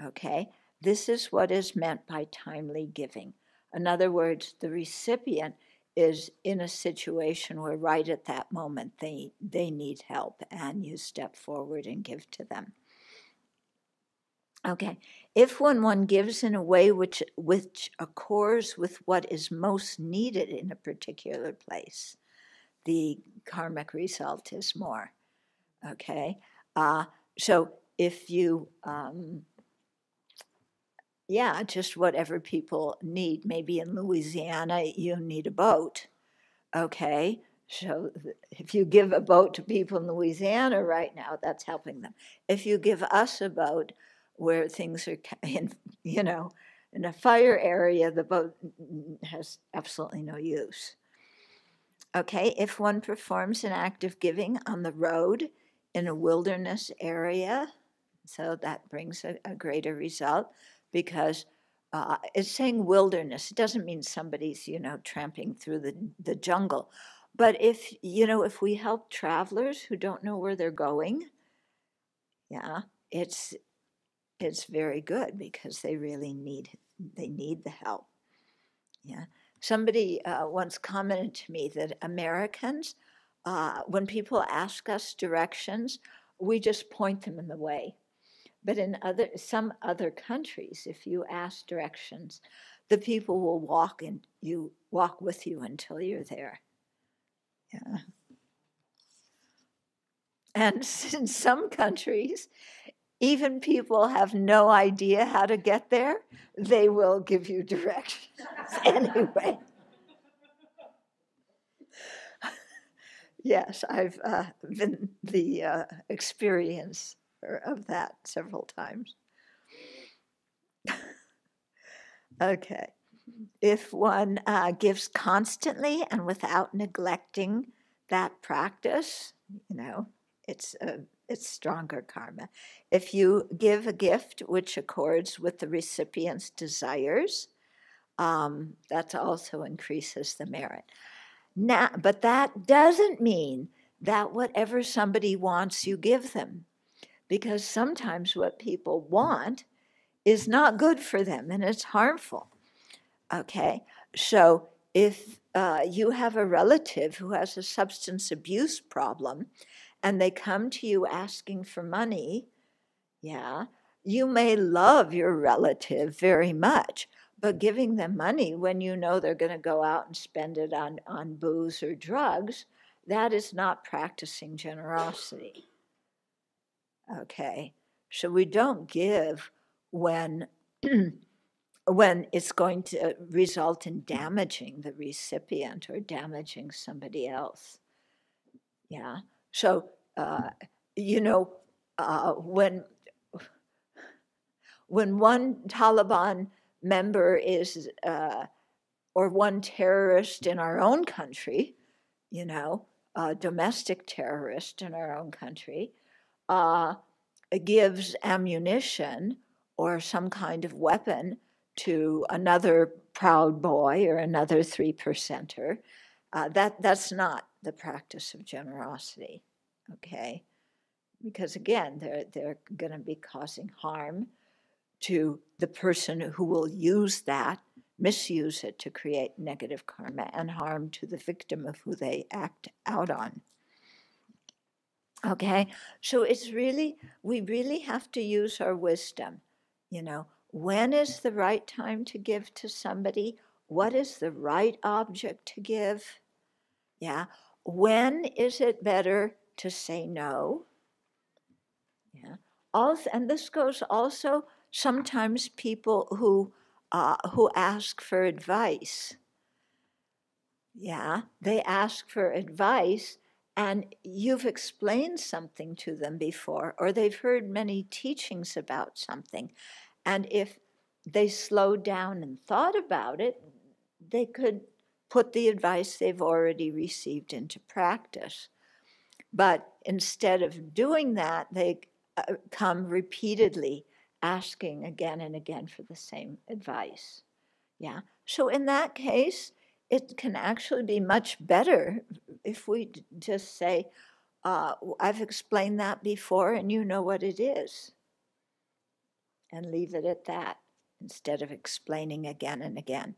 okay, this is what is meant by timely giving. In other words, the recipient is in a situation where right at that moment they need help, and you step forward and give to them. Okay, if one gives in a way which accords with what is most needed in a particular place, the karmic result is more. Okay, so if you, just whatever people need. Maybe in Louisiana you need a boat. Okay, so if you give a boat to people in Louisiana right now, that's helping them. If you give us a boat where things are in a fire area, the boat has absolutely no use. Okay, if one performs an act of giving on the road in a wilderness area, so that brings a greater result, because it's saying wilderness. It doesn't mean somebody's, tramping through the jungle. But if we help travelers who don't know where they're going, it's very good, because they really need the help. Yeah. Somebody once commented to me that Americans, when people ask us directions, we just point them in the way. But in some other countries, if you ask directions, the people will walk with you until you're there. Yeah. And in some countries, even people have no idea how to get there, they will give you directions anyway. Yes, I've been the experience of that several times. Okay. If one gives constantly and without neglecting that practice, it's stronger karma. If you give a gift which accords with the recipient's desires, that also increases the merit. Now, but that doesn't mean that whatever somebody wants, you give them, because sometimes what people want is not good for them and it's harmful. Okay, so if you have a relative who has a substance abuse problem and they come to you asking for money, yeah, you may love your relative very much, but giving them money when you know they're going to go out and spend it on booze or drugs, that is not practicing generosity. Okay, so we don't give when when it's going to result in damaging the recipient or damaging somebody else. Yeah. So, when one Taliban member is, or one terrorist in our own country, a domestic terrorist in our own country, gives ammunition or some kind of weapon to another proud boy or another 3%er, that's not the practice of generosity, okay? Because again, they're going to be causing harm to the person who will misuse it to create negative karma and harm to the victim of who they act out on. Okay, so we really have to use our wisdom. When is the right time to give to somebody? What is the right object to give? Yeah. When is it better to say no? Yeah. Also, and this goes also sometimes people who ask for advice. Yeah, they ask for advice, and you've explained something to them before, or they've heard many teachings about something. And if they slowed down and thought about it, they could put the advice they've already received into practice. But instead of doing that, they come repeatedly asking again and again for the same advice. Yeah. So in that case, it can actually be much better if we just say, I've explained that before and you know what it is. And leave it at that instead of explaining again and again.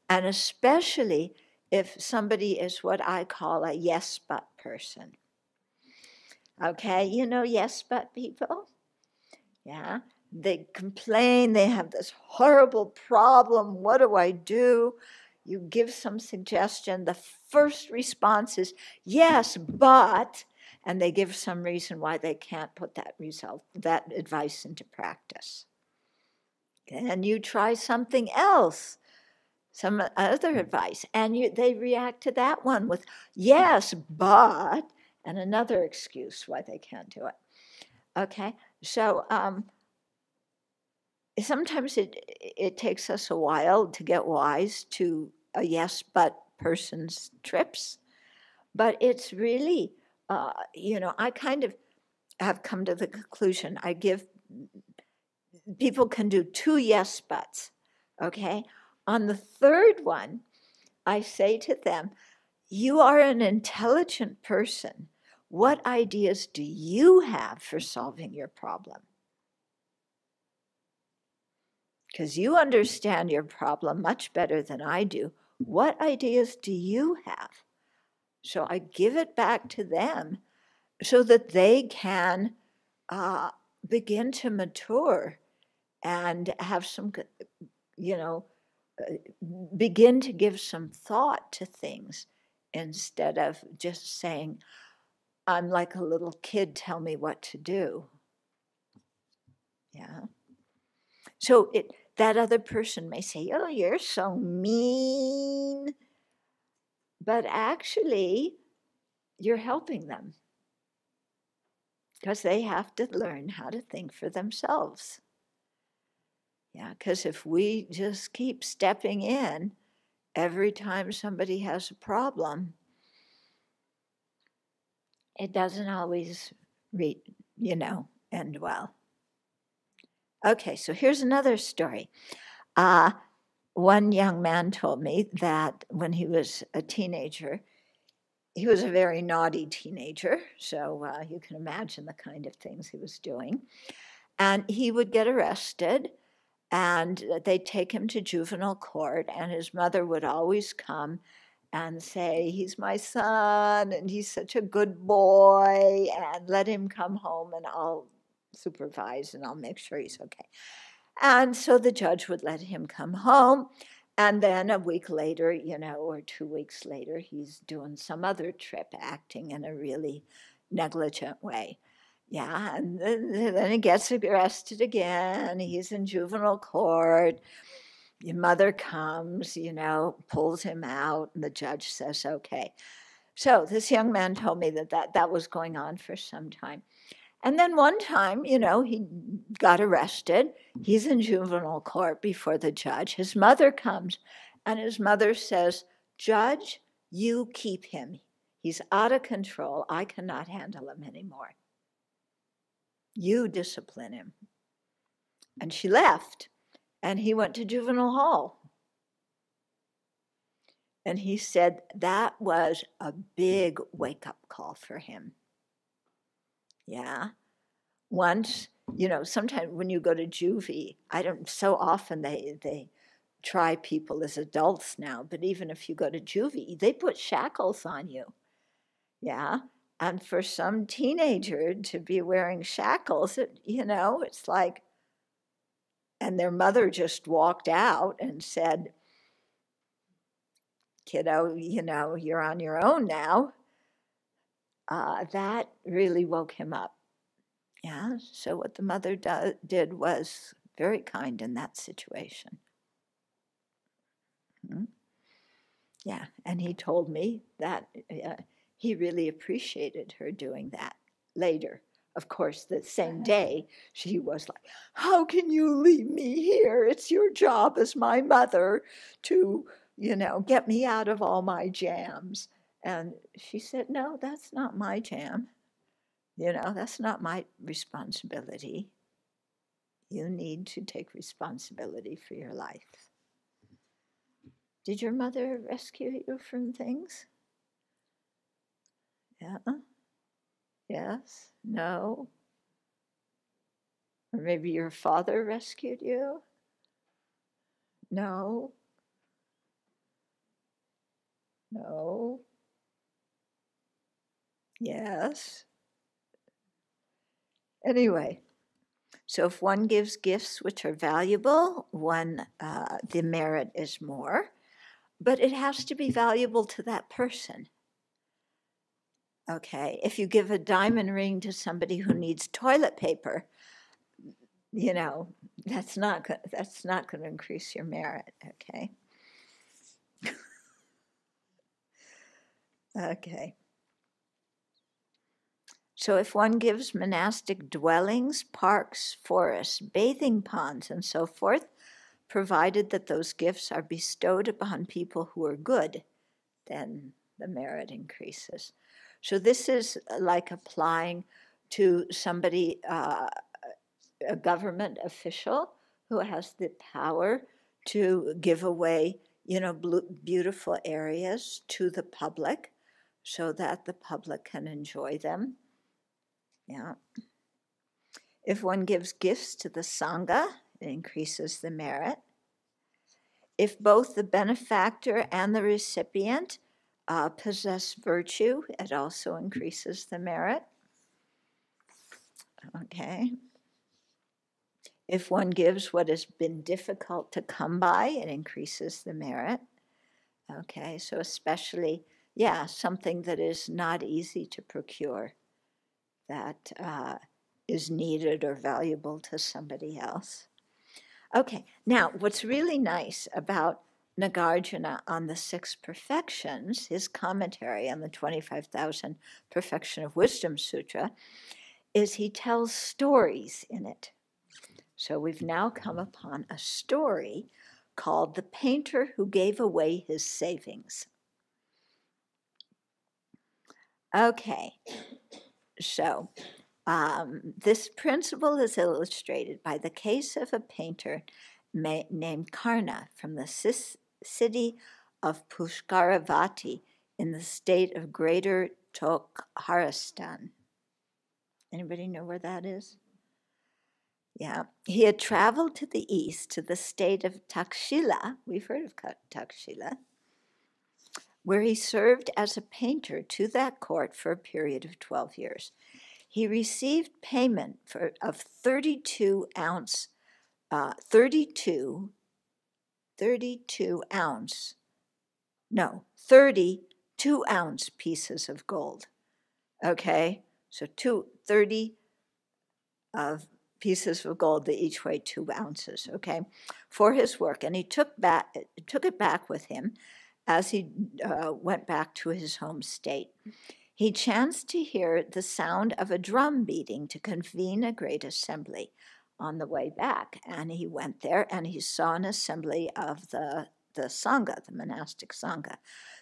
And especially if somebody is what I call a yes but person. Okay, yes but people? Yeah, they complain, they have this horrible problem. What do I do? You give some suggestion. The first response is, yes, but, and they give some reason why they can't put that advice into practice. And you try something else, some other advice, and they react to that one with, yes, but, and another excuse why they can't do it. Okay, so sometimes it takes us a while to get wise to a yes but person's trips, but it's really, I kind of have come to the conclusion people can do 2 yes buts, okay? On the third one, I say to them, you are an intelligent person. What ideas do you have for solving your problem? Because you understand your problem much better than I do. What ideas do you have? So I give it back to them so that they can begin to mature and have some, begin to give some thought to things instead of just saying, I'm like a little kid, tell me what to do. Yeah. So that other person may say, oh, you're so mean. But actually, you're helping them because they have to learn how to think for themselves. Yeah, because if we just keep stepping in every time somebody has a problem, it doesn't always end well. Okay, so here's another story. One young man told me that when he was a teenager, he was a very naughty teenager, so you can imagine the kind of things he was doing. And he would get arrested, and they'd take him to juvenile court, and his mother would always come and say, he's my son, and he's such a good boy, and let him come home, and I'll supervise, and I'll make sure he's okay. And so the judge would let him come home, and then a week later, or 2 weeks later, he's doing some other trip, acting in a really negligent way. Yeah, and then he gets arrested again. He's in juvenile court. Your mother comes, pulls him out, and the judge says, okay. So this young man told me that was going on for some time. And then one time, he got arrested. He's in juvenile court before the judge. His mother comes, and his mother says, Judge, you keep him. He's out of control. I cannot handle him anymore. You discipline him. And she left, and he went to juvenile hall. And he said that was a big wake-up call for him. Yeah. Once, sometimes when you go to juvie, so often they try people as adults now, but even if you go to juvie, they put shackles on you. Yeah. And for some teenager to be wearing shackles, it's like, and their mother just walked out and said, kiddo, you're on your own now. That really woke him up. Yeah, so what the mother did was very kind in that situation. Mm-hmm. Yeah, and he told me that he really appreciated her doing that later. Of course, the same day, she was like, how can you leave me here? It's your job as my mother to, get me out of all my jams. And she said, no, that's not my jam. That's not my responsibility. You need to take responsibility for your life. Did your mother rescue you from things? Yeah. Yes. No. Or maybe your father rescued you? No. No. Yes. Anyway, so if one gives gifts which are valuable, the merit is more, but it has to be valuable to that person. Okay, if you give a diamond ring to somebody who needs toilet paper, that's not going to increase your merit. Okay. Okay. So if one gives monastic dwellings, parks, forests, bathing ponds, and so forth, provided that those gifts are bestowed upon people who are good, then the merit increases. So this is like applying to somebody, a government official who has the power to give away, beautiful areas to the public so that the public can enjoy them. Yeah. If one gives gifts to the sangha, it increases the merit. If both the benefactor and the recipient possess virtue, it also increases the merit. Okay. If one gives what has been difficult to come by, it increases the merit. Okay, so especially, something that is not easy to procure. that is needed or valuable to somebody else. Okay, now what's really nice about Nagarjuna on the 6 perfections, his commentary on the 25,000 Perfection of Wisdom Sutra, is he tells stories in it. So we've now come upon a story called The Painter Who Gave Away His Savings. Okay, so this principle is illustrated by the case of a painter named Karna from the city of Pushkaravati in the state of Greater Tokharistan. Anybody know where that is? Yeah, he had traveled to the east to the state of Takshila. We've heard of Takshila, where he served as a painter to that court for a period of 12 years. He received payment of 32 ounce pieces of gold. Okay, so 30 of pieces of gold that each weighed 2 ounces, okay, for his work. And he took it back with him as he went back to his home state. He chanced to hear the sound of a drum beating to convene a great assembly on the way back. And he went there and he saw an assembly of the sangha, the monastic sangha.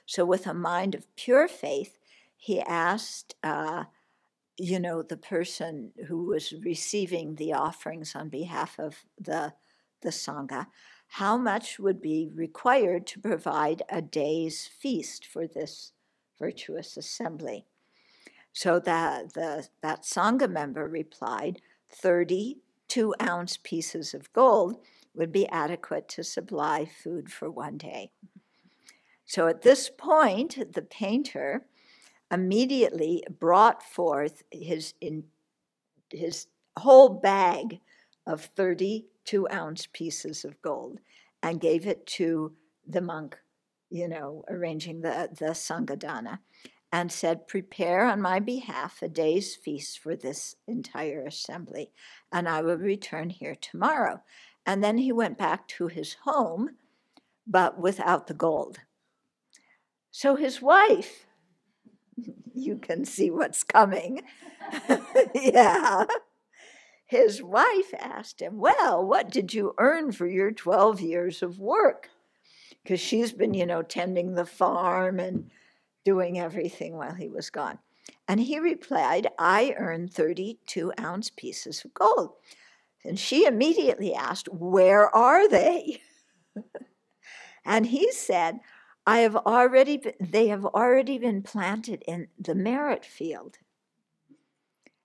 So with a mind of pure faith, he asked, the person who was receiving the offerings on behalf of the sangha, how much would be required to provide a day's feast for this virtuous assembly. So that sangha member replied, 30 2-ounce pieces of gold would be adequate to supply food for one day. So at this point, the painter immediately brought forth his whole bag of 30 2-ounce pieces of gold and gave it to the monk, arranging the Sanghadana, and said, prepare on my behalf a day's feast for this entire assembly, and I will return here tomorrow. And then he went back to his home, but without the gold. So his wife, you can see what's coming. Yeah. His wife asked him, well, what did you earn for your 12 years of work? Because she's been, tending the farm and doing everything while he was gone. And he replied, I earned 30 2-ounce pieces of gold. And she immediately asked, where are they? And he said, they have already been planted in the merit field.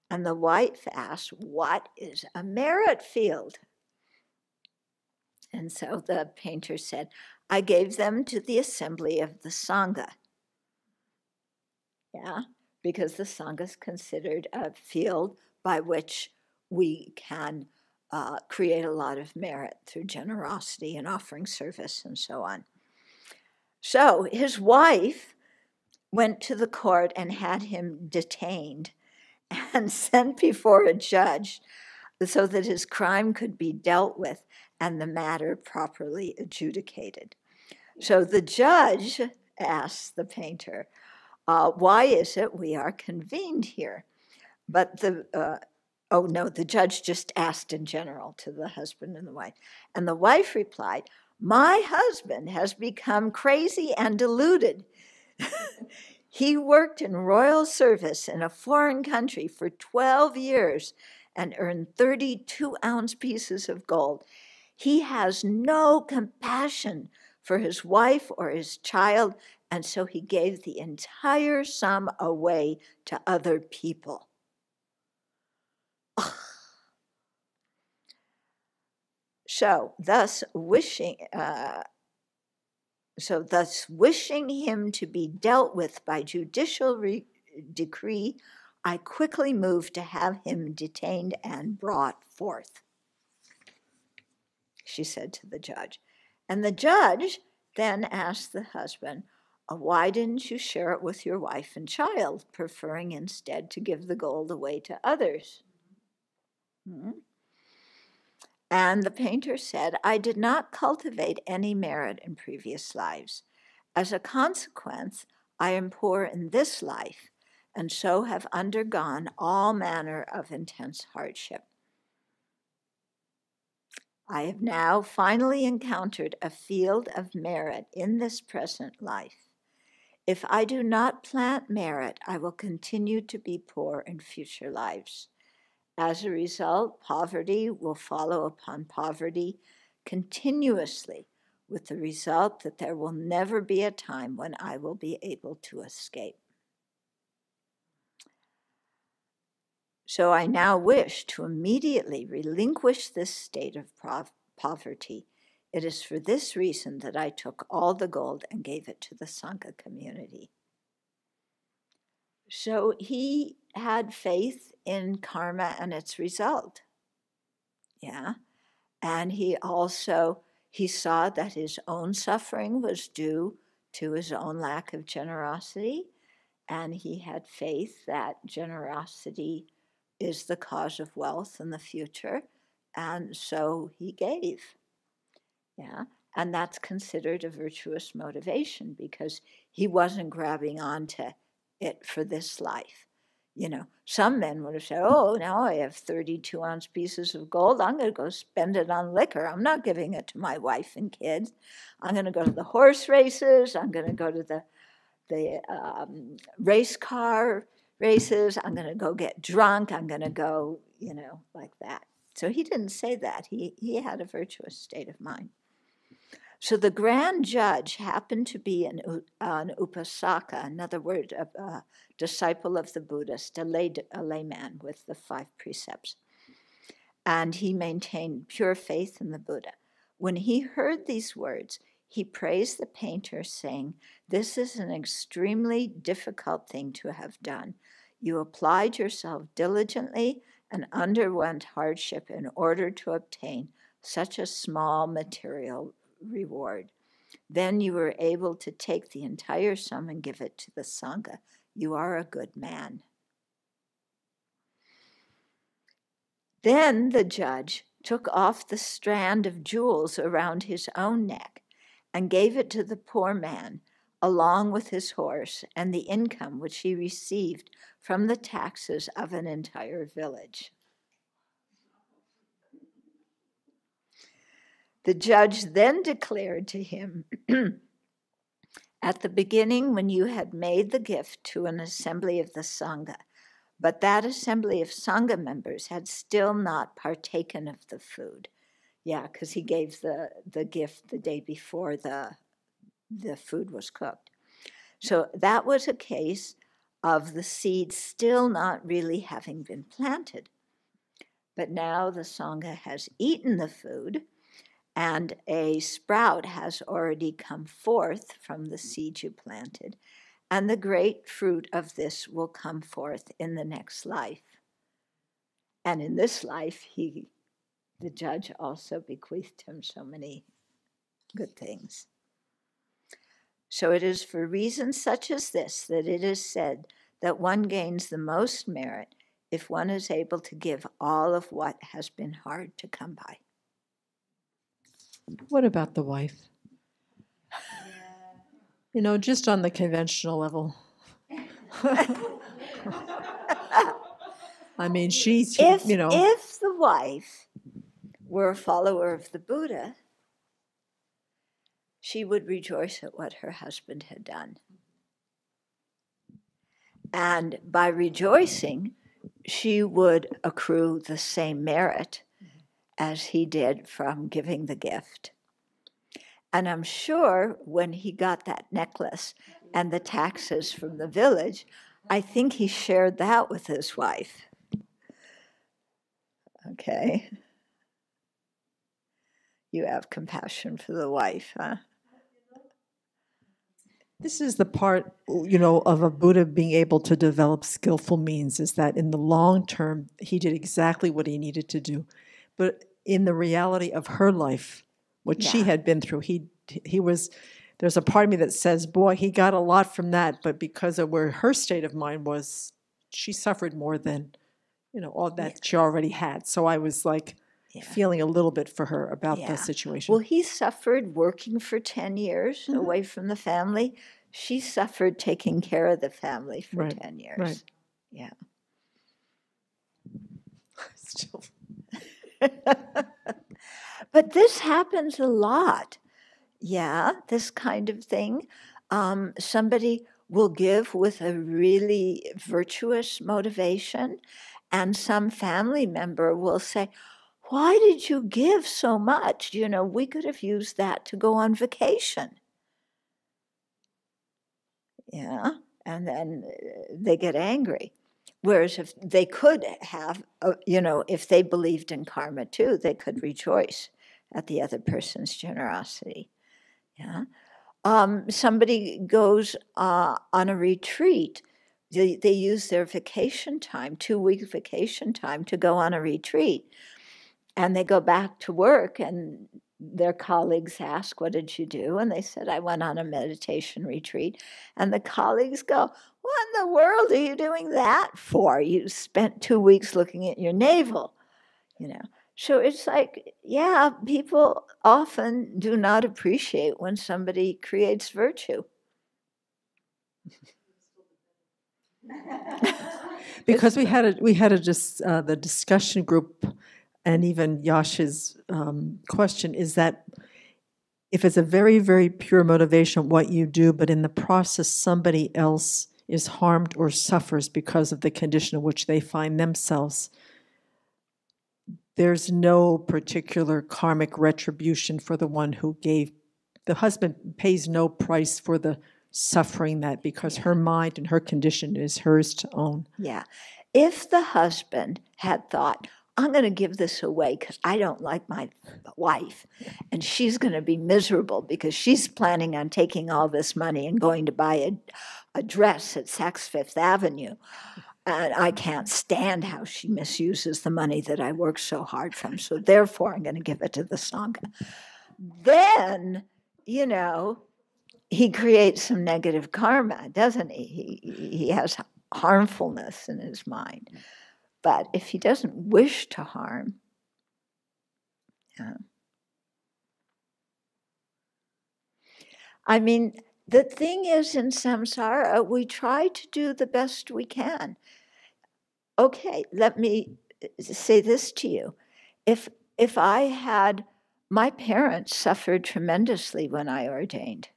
And the wife asked, what is a merit field? And so the painter said, I gave them to the assembly of the sangha. Yeah, because the sangha is considered a field by which we can create a lot of merit through generosity and offering service and so on. So his wife went to the court and had him detained and sent before a judge so that his crime could be dealt with and the matter properly adjudicated. So the judge asked the painter, why is it we are convened here? But the judge just asked in general to the husband and the wife. And the wife replied, my husband has become crazy and deluded. He worked in royal service in a foreign country for 12 years and earned 30 2-ounce pieces of gold. He has no compassion for his wife or his child, and so he gave the entire sum away to other people. So thus wishing him to be dealt with by judicial decree, I quickly moved to have him detained and brought forth, she said to the judge. And the judge then asked the husband, Why didn't you share it with your wife and child, preferring instead to give the gold away to others? And the painter said, I did not cultivate any merit in previous lives. As a consequence, I am poor in this life, and so have undergone all manner of intense hardship. I have now finally encountered a field of merit in this present life. If I do not plant merit, I will continue to be poor in future lives. As a result, poverty will follow upon poverty continuously, with the result that there will never be a time when I will be able to escape. So I now wish to immediately relinquish this state of poverty. It is for this reason that I took all the gold and gave it to the sangha community. So he had faith in karma and its result. Yeah. And he saw that his own suffering was due to his own lack of generosity. And he had faith that generosity is the cause of wealth in the future. And so he gave. Yeah. And that's considered a virtuous motivation because he wasn't grabbing onto it for this life. You know, some men would have said, oh, now I have 32-ounce pieces of gold. I'm going to go spend it on liquor. I'm not giving it to my wife and kids. I'm going to go to the horse races. I'm going to go to the race car races. I'm going to go get drunk. I'm going to go, like that. So he didn't say that. He had a virtuous state of mind. So the grand judge happened to be an upasaka, another word, a disciple of the Buddhist, a layman with the 5 precepts. And he maintained pure faith in the Buddha. When he heard these words, he praised the painter, saying, "This is an extremely difficult thing to have done. You applied yourself diligently and underwent hardship in order to obtain such a small material reward. Then you were able to take the entire sum and give it to the sangha. You are a good man." Then the judge took off the strand of jewels around his own neck and gave it to the poor man, along with his horse and the income which he received from the taxes of an entire village. The judge then declared to him, "At the beginning, when you had made the gift to an assembly of the sangha, but that assembly of sangha members had still not partaken of the food." Yeah, because he gave the gift the day before the food was cooked. So that was a case of the seed still not really having been planted. But now the sangha has eaten the food, and a sprout has already come forth from the seed you planted, and the great fruit of this will come forth in the next life. And in this life, the judge also bequeathed him so many good things. So it is for reasons such as this that it is said that one gains the most merit if one is able to give all of what has been hard to come by. What about the wife? Just on the conventional level. I mean, she's, If the wife were a follower of the Buddha, she would rejoice at what her husband had done. And by rejoicing, she would accrue the same merit as he did from giving the gift. And I'm sure when he got that necklace and the taxes from the village, I think he shared that with his wife. Okay. You have compassion for the wife, huh? This is the part, of a Buddha being able to develop skillful means, is that in the long term, he did exactly what he needed to do. But in the reality of her life, what she had been through, there's a part of me that says, boy, he got a lot from that, but because of where her state of mind was, she suffered more than, all that she already had. So I was like feeling a little bit for her about the situation. Well, he suffered working for 10 years away from the family. She suffered taking care of the family for 10 years. Right. Yeah. Still. But this happens a lot. Yeah, this kind of thing. Somebody will give with a really virtuous motivation, and some family member will say, why did you give so much? We could have used that to go on vacation. Yeah, and then they get angry. Whereas if they could have, if they believed in karma too, they could rejoice at the other person's generosity. Yeah. Somebody goes on a retreat. They use their vacation time, 2-week vacation time, to go on a retreat. And they go back to work, and their colleagues ask, what did you do? And they said, I went on a meditation retreat. And the colleagues go, what in the world are you doing that for? You spent 2 weeks looking at your navel, So it's like, people often do not appreciate when somebody creates virtue. Because we had the discussion group, and even Yasha's question is that if it's a very, very pure motivation, what you do, but in the process somebody else is harmed or suffers because of the condition in which they find themselves, there's no particular karmic retribution for the one who gave. The husband pays no price for the suffering that, because her mind and her condition is hers to own. Yeah. If the husband had thought, I'm going to give this away because I don't like my wife, and she's going to be miserable because she's planning on taking all this money and going to buy a dress at Saks Fifth Avenue, and I can't stand how she misuses the money that I worked so hard from, so therefore I'm going to give it to the sangha. Then, he creates some negative karma, doesn't he? He has harmfulness in his mind. But if he doesn't wish to harm, I mean, the thing is, in samsara, we try to do the best we can. Okay, let me say this to you. If I had, my parents suffered tremendously when I ordained.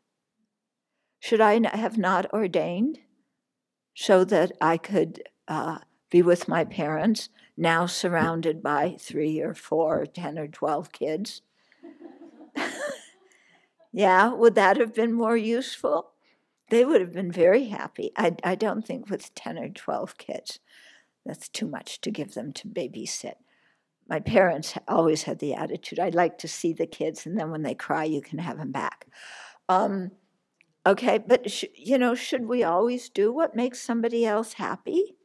Should I have not ordained so that I could be with my parents, now surrounded by 3 or 4 or 10 or 12 kids? Yeah, would that have been more useful? They would have been very happy. I don't think with 10 or 12 kids, that's too much to give them to babysit. My parents always had the attitude, I'd like to see the kids, and then when they cry, you can have them back. Okay, but should we always do what makes somebody else happy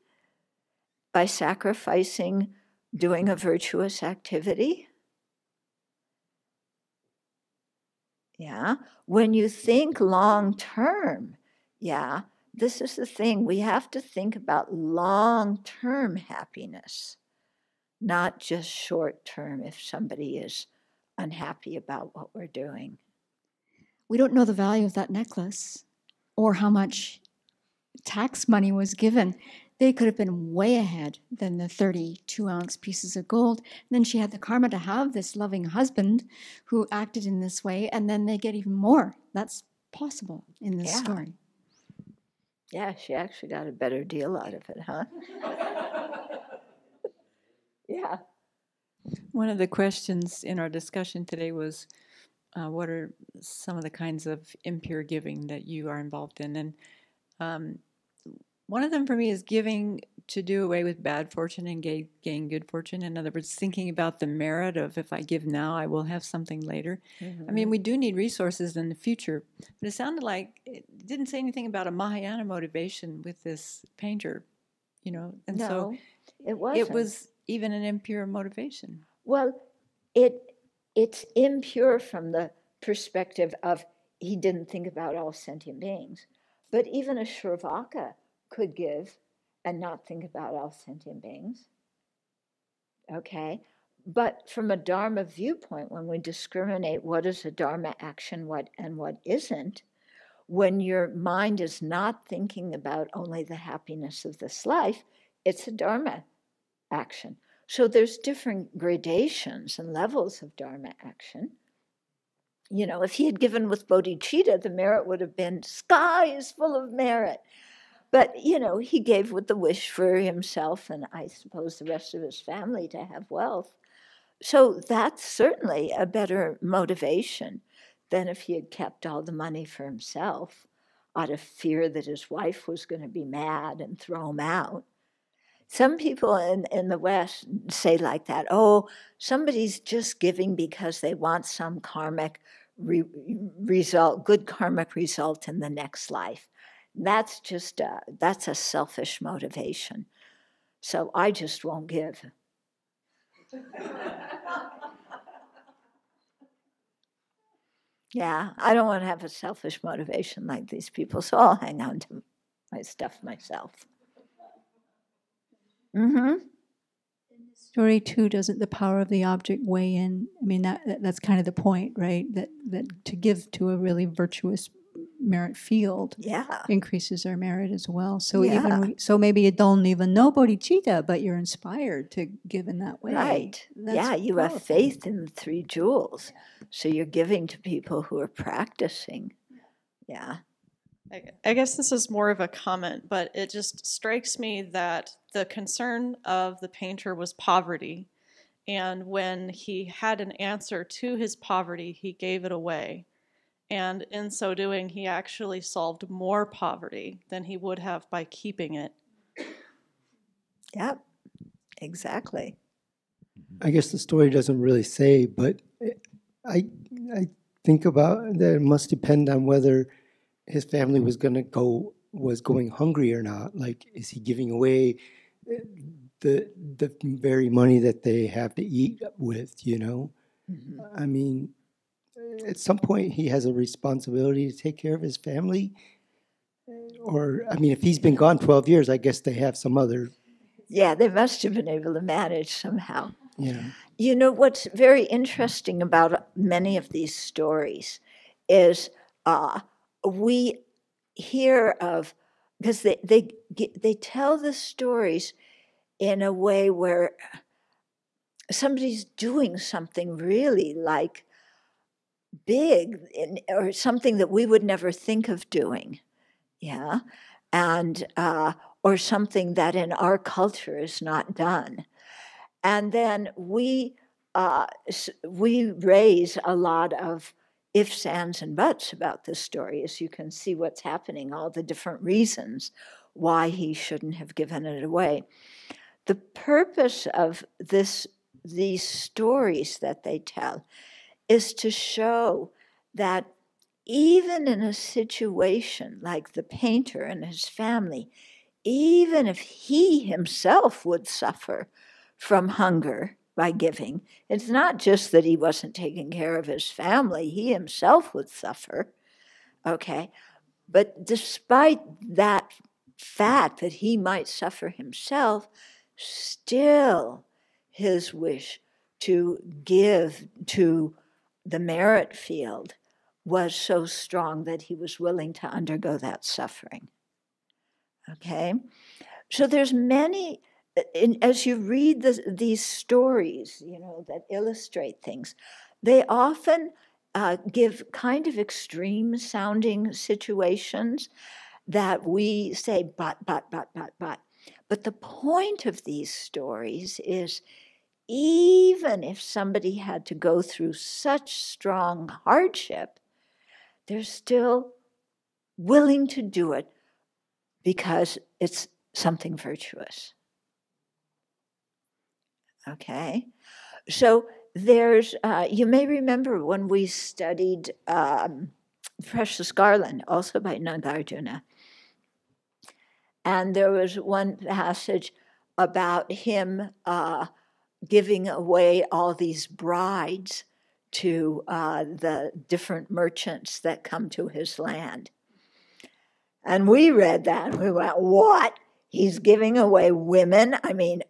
by sacrificing doing a virtuous activity? Yeah, when you think long term, this is the thing. We have to think about long-term happiness, not just short-term if somebody is unhappy about what we're doing. We don't know the value of that necklace or how much tax money was given. They could have been way ahead than the 32-ounce pieces of gold. And then she had the karma to have this loving husband who acted in this way, and then they get even more. That's possible in this story. Yeah, she actually got a better deal out of it, huh? Yeah. One of the questions in our discussion today was, what are some of the kinds of impure giving that you are involved in? And one of them for me is giving to do away with bad fortune and gain good fortune. In other words, thinking about the merit of, if I give now, I will have something later. Mm-hmm. I mean, we do need resources in the future, but it sounded like it didn't say anything about a Mahayana motivation with this painter, and no, so it wasn't. It was even an impure motivation. Well, it's impure from the perspective of he didn't think about all sentient beings. But even a Shravaka could give and not think about all sentient beings. Okay? But from a Dharma viewpoint, when we discriminate what is a Dharma action, what isn't, when your mind is not thinking about only the happiness of this life, it's a Dharma action. So there's different gradations and levels of Dharma action. You know, if he had given with bodhicitta, the merit would have been sky is full of merit. But, you know, he gave with the wish for himself and I suppose the rest of his family to have wealth. So that's certainly a better motivation than if he had kept all the money for himself out of fear that his wife was going to be mad and throw him out. Some people in the West say like that, oh, somebody's just giving because they want some karmic result, good karmic result in the next life. That's just that's a selfish motivation. So I just won't give. Yeah, I don't want to have a selfish motivation like these people, so I'll hang on to my stuff myself. Mm-hmm. Story too, doesn't the power of the object weigh in? I mean, that's kind of the point, right? That to give to a really virtuous merit field, increases our merit as well. So so maybe you don't even know bodhicitta, but you're inspired to give in that way. Right. That's you powerful. have faith in the three jewels, so you're giving to people who are practicing. Yeah. I guess this is more of a comment, but it just strikes me that the concern of the painter was poverty. And when he had an answer to his poverty, he gave it away. And in so doing, he actually solved more poverty than he would have by keeping it. Yep, exactly. I guess the story doesn't really say, but I think about that it must depend on whether his family was going hungry or not. Like, is he giving away the very money that they have to eat with, you know? Mm-hmm. I mean, at some point he has a responsibility to take care of his family. Or, I mean, if he's been gone 12 years, I guess they have some other... Yeah, they must have been able to manage somehow. Yeah. You know, what's very interesting about many of these stories is we hear of, because they tell the stories in a way where somebody's doing something really like big or something that we would never think of doing, and or something that in our culture is not done. And then we raise a lot of ifs, ands, and buts about this story, as you can see what's happening, all the different reasons why he shouldn't have given it away. The purpose of these stories that they tell is to show that even in a situation like the painter and his family, even if he himself would suffer from hunger by giving, it's not just that he wasn't taking care of his family, he himself would suffer, okay? But despite that fact that he might suffer himself, still his wish to give to the merit field was so strong that he was willing to undergo that suffering. Okay? So there's many, as you read these stories, you know, that illustrate things, they often give kind of extreme sounding situations that we say, but. But the point of these stories is, even if somebody had to go through such strong hardship, they're still willing to do it because it's something virtuous. Okay? So there's, you may remember when we studied Precious Garland, also by Nagarjuna. And there was one passage about him giving away all these brides to the different merchants that come to his land. And we read that and we went, what? He's giving away women? I mean,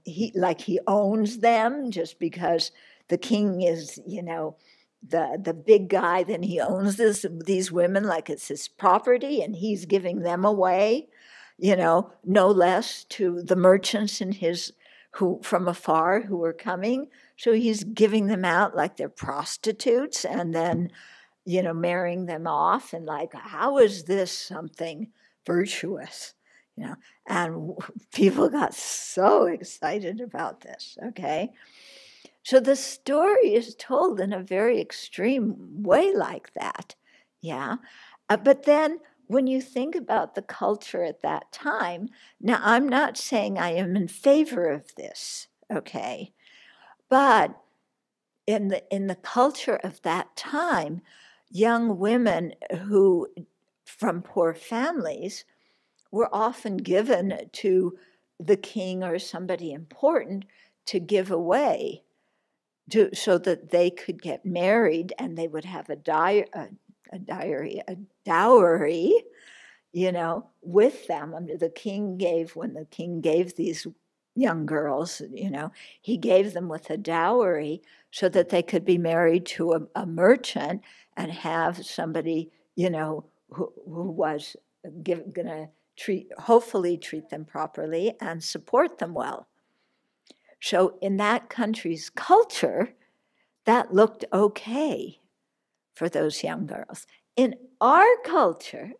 he owns them just because the king is, the big guy, then he owns these women like it's his property, and he's giving them away, no less to the merchants who from afar who are coming. So he's giving them out like they're prostitutes, and then marrying them off, and like, how is this something virtuous? And people got so excited about this, okay? So the story is told in a very extreme way like that, yeah? But then when you think about the culture at that time, now I'm not saying I am in favor of this, okay? But in the culture of that time, young women who, from poor families, were often given to the king or somebody important to give away, so that they could get married, and they would have a dowry, with them. I mean, when the king gave these young girls, he gave them with a dowry so that they could be married to a merchant and have somebody, who was going to hopefully treat them properly and support them well. So in that country's culture, that looked okay for those young girls. In our culture,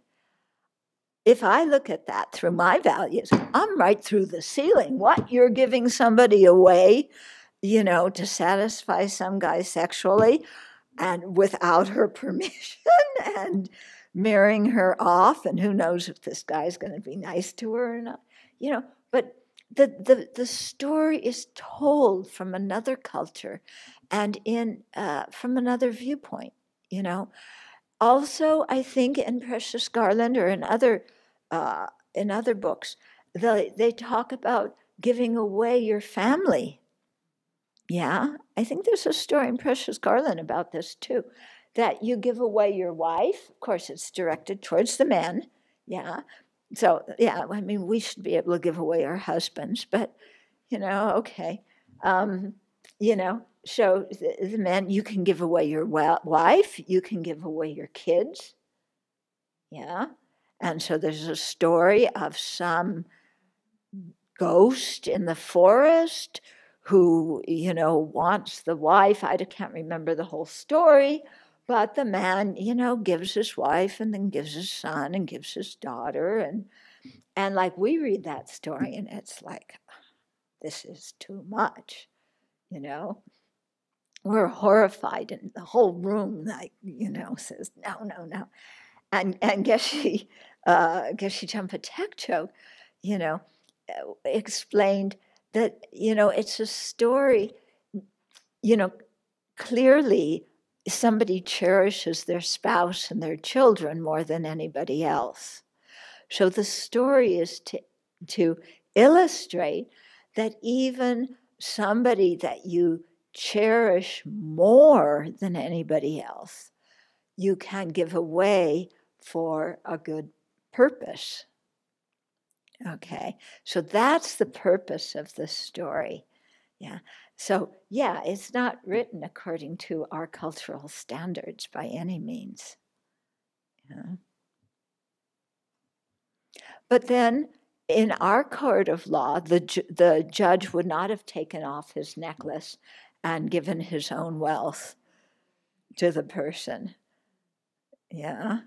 if I look at that through my values, I'm right through the ceiling. What, you're giving somebody away, to satisfy some guy sexually and without her permission, and marrying her off, and who knows if this guy's going to be nice to her or not, but the story is told from another culture and from another viewpoint, Also, I think in Precious Garland or in other books, they talk about giving away your family. Yeah, I think there's a story in Precious Garland about this too, that you give away your wife. Of course, it's directed towards the men. Yeah. So, yeah, I mean, we should be able to give away our husbands, but, okay. So the men, you can give away your wife, you can give away your kids. Yeah. And so there's a story of some ghost in the forest who, wants the wife. I can't remember the whole story, but the man, gives his wife and then gives his son and gives his daughter. And like we read that story and it's like, this is too much, We're horrified, and the whole room, like, says, no. And Geshe Champa Tekcho, explained that, it's a story, clearly somebody cherishes their spouse and their children more than anybody else. So the story is to illustrate that even somebody that you cherish more than anybody else, you can give away for a good purpose. Okay, so that's the purpose of the story. Yeah. So, yeah, it's not written according to our cultural standards by any means. Yeah. But then, in our court of law, the judge would not have taken off his necklace and given his own wealth to the person. Yeah.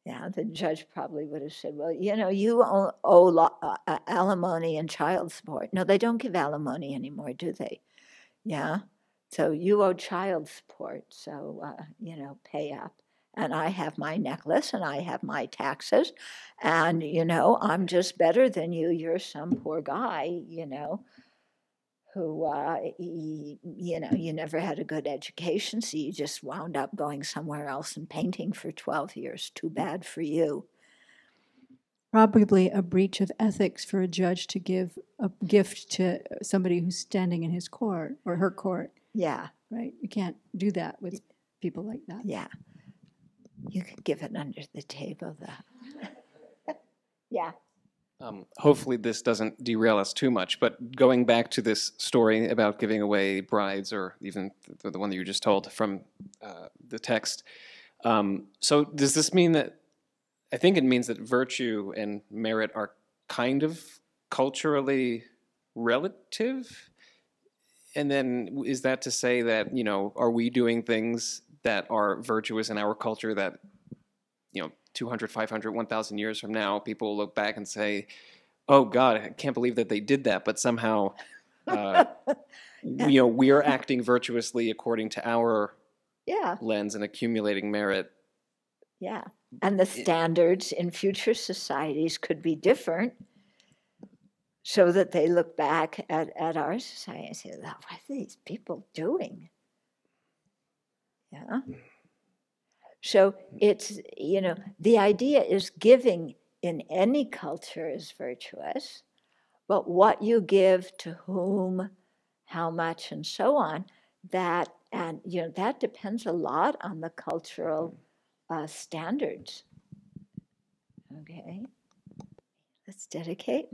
Yeah, the judge probably would have said, well, you owe alimony and child support. No, they don't give alimony anymore, do they? Yeah. So you owe child support, so, pay up. And I have my necklace and I have my taxes. And, I'm just better than you. You're some poor guy, who, you never had a good education, so you just wound up going somewhere else and painting for 12 years. Too bad for you. probably a breach of ethics for a judge to give a gift to somebody who's standing in his court or her court. Yeah. Right? You can't do that with people like that. Yeah. You could give it under the table, though. Yeah. Hopefully this doesn't derail us too much, but going back to this story about giving away brides, or even the one that you just told from the text. So does this mean that, I think it means that virtue and merit are kind of culturally relative? And then is that to say that, are we doing things that are virtuous in our culture that, 200, 500, 1,000 years from now, people will look back and say, oh God, I can't believe that they did that, but somehow, we are acting virtuously according to our lens and accumulating merit. Yeah. And the standards in future societies could be different, so that they look back at our society and say, what are these people doing? Yeah. So it's, the idea is giving in any culture is virtuous, but what you give to whom, how much, and so on, that depends a lot on the cultural standards. Okay, let's dedicate.